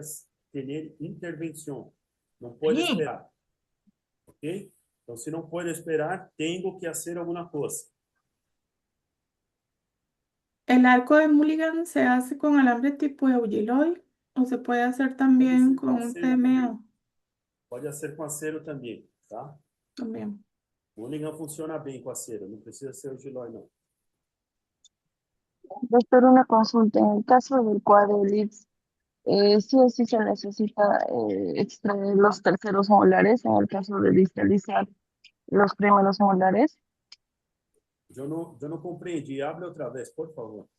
ter intervenção. Não pode esperar. Ok? Então, se não pode esperar, tenho que fazer alguma coisa. ¿El arco de Mulligan se hace con alambre tipo Eugiloi o se puede hacer también con un TMA? Pode ser com acero também, tá? También. Mulligan funciona bem com acero, não precisa ser o Gilói, não. Doctor, una consulta. En el caso del Quadelix, sí o sí se necesita extraer los terceros molares en el caso de distalizar los primeros molares. Eu não compreendi. Abre outra vez, por favor.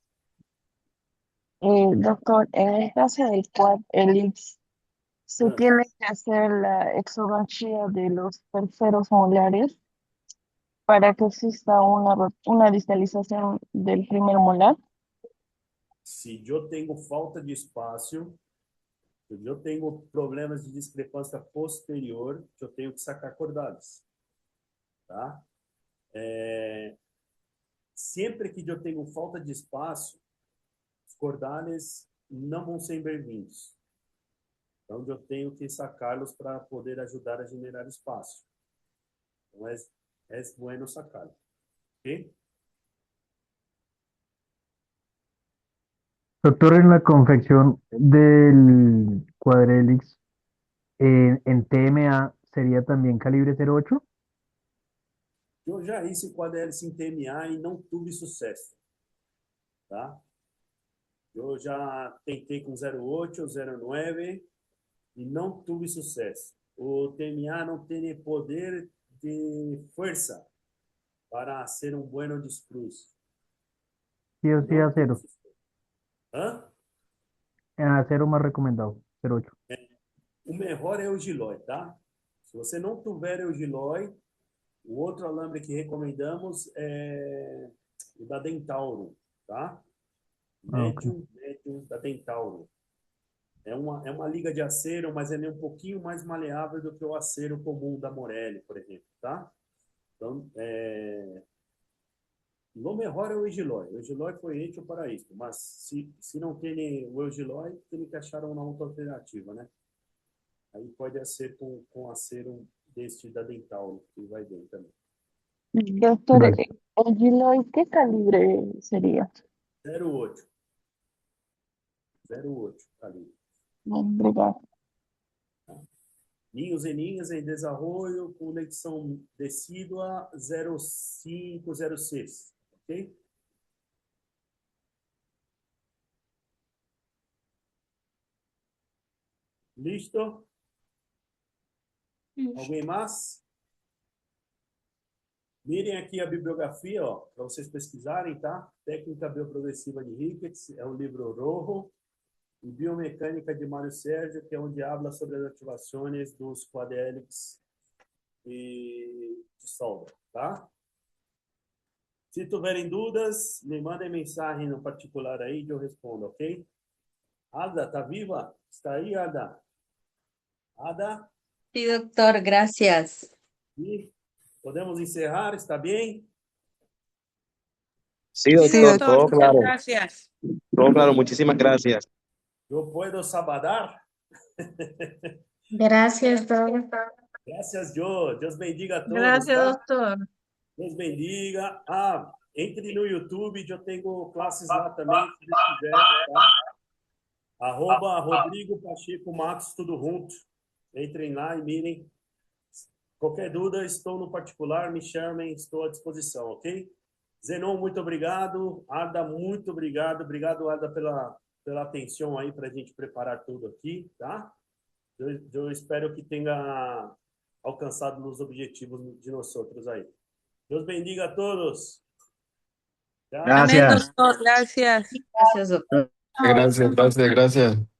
Doctor, en el caso del Quadelix, se Ah. tiene que hacer la exodoncia de los terceros molares para que exista una distalización del primer molar. Se eu tenho falta de espaço, se eu tenho problemas de discrepância posterior, eu tenho que sacar cordadas, tá? Sempre que eu tenho falta de espaço, os cordales não vão ser bem-vindos. Então, eu tenho que sacá-los para poder ajudar a generar espaço. Então, é bueno sacá-lo, ok? Doctor, en la confección del Quadrelix en TMA, ¿sería también calibre 08? Eu já hice quadrils em TMA e não tive sucesso, tá? Eu já tentei com 08, 09 e não tive sucesso. O TMA não tem poder de força para ser um bom descruz. Sí o sí, acero. Hã? En acero más recomendado, 08. O melhor é o Gilói, tá? Se você não tiver o Gilói, o outro alambre que recomendamos é o da Dentauro, tá? Médium da Dentauro. É uma liga de acero, mas ele é um pouquinho mais maleável do que o acero comum da Morelli, por exemplo, tá? Então, o melhor é o Eugilói. O Eugilói foi feito para isso, mas se não tem o Eugilói, tem que achar uma outra alternativa, né? Aí pode ser com acero deste da Dentauro, que vai bem também. Doctor, Vale. ¿el Giloy qué calibre sería? 08. 08, calibre. Obrigado. Ninhos e ninhas em desarroio, conexão decídua 05, 06, ok? Listo? Alguém mais? Mirem aqui a bibliografia, ó, para vocês pesquisarem, tá? Técnica Bioprogressiva de Ricketts, é um livro rojo, e Biomecânica de Mário Sérgio, que é onde habla sobre as ativações dos quadrélix e de solda, tá? Se tiverem dúvidas, me mandem mensagem no particular aí que eu respondo, ok? Ada, tá viva? Está aí, Ada? Ada? Sí, doctor, gracias. E podemos encerrar? Está bem? Sí, doctor, todo claro. Gracias. Todo claro, muchísimas gracias. Eu posso sabadar? Gracias, doctor. Graças, Deus. Deus bendiga a todos. Gracias, tá? doctor. Deus bendiga. Entre no YouTube, eu tenho classes lá também, se vocês quiserem, tá? @ Rodrigo Pacheco Matos, tudo junto. Entrem lá e mirem. Qualquer dúvida, estou no particular, me chamem, estou à disposição, ok? Zenon, muito obrigado. Ada, muito obrigado. Obrigado, Ada, pela atenção aí para a gente preparar tudo aqui, tá? Eu espero que tenha alcançado os objetivos de nós outros aí. Deus bendiga a todos. Tchau. Amén, Gracias. doctor. Gracias. Gracias, doctor. Gracias, gracias, gracias.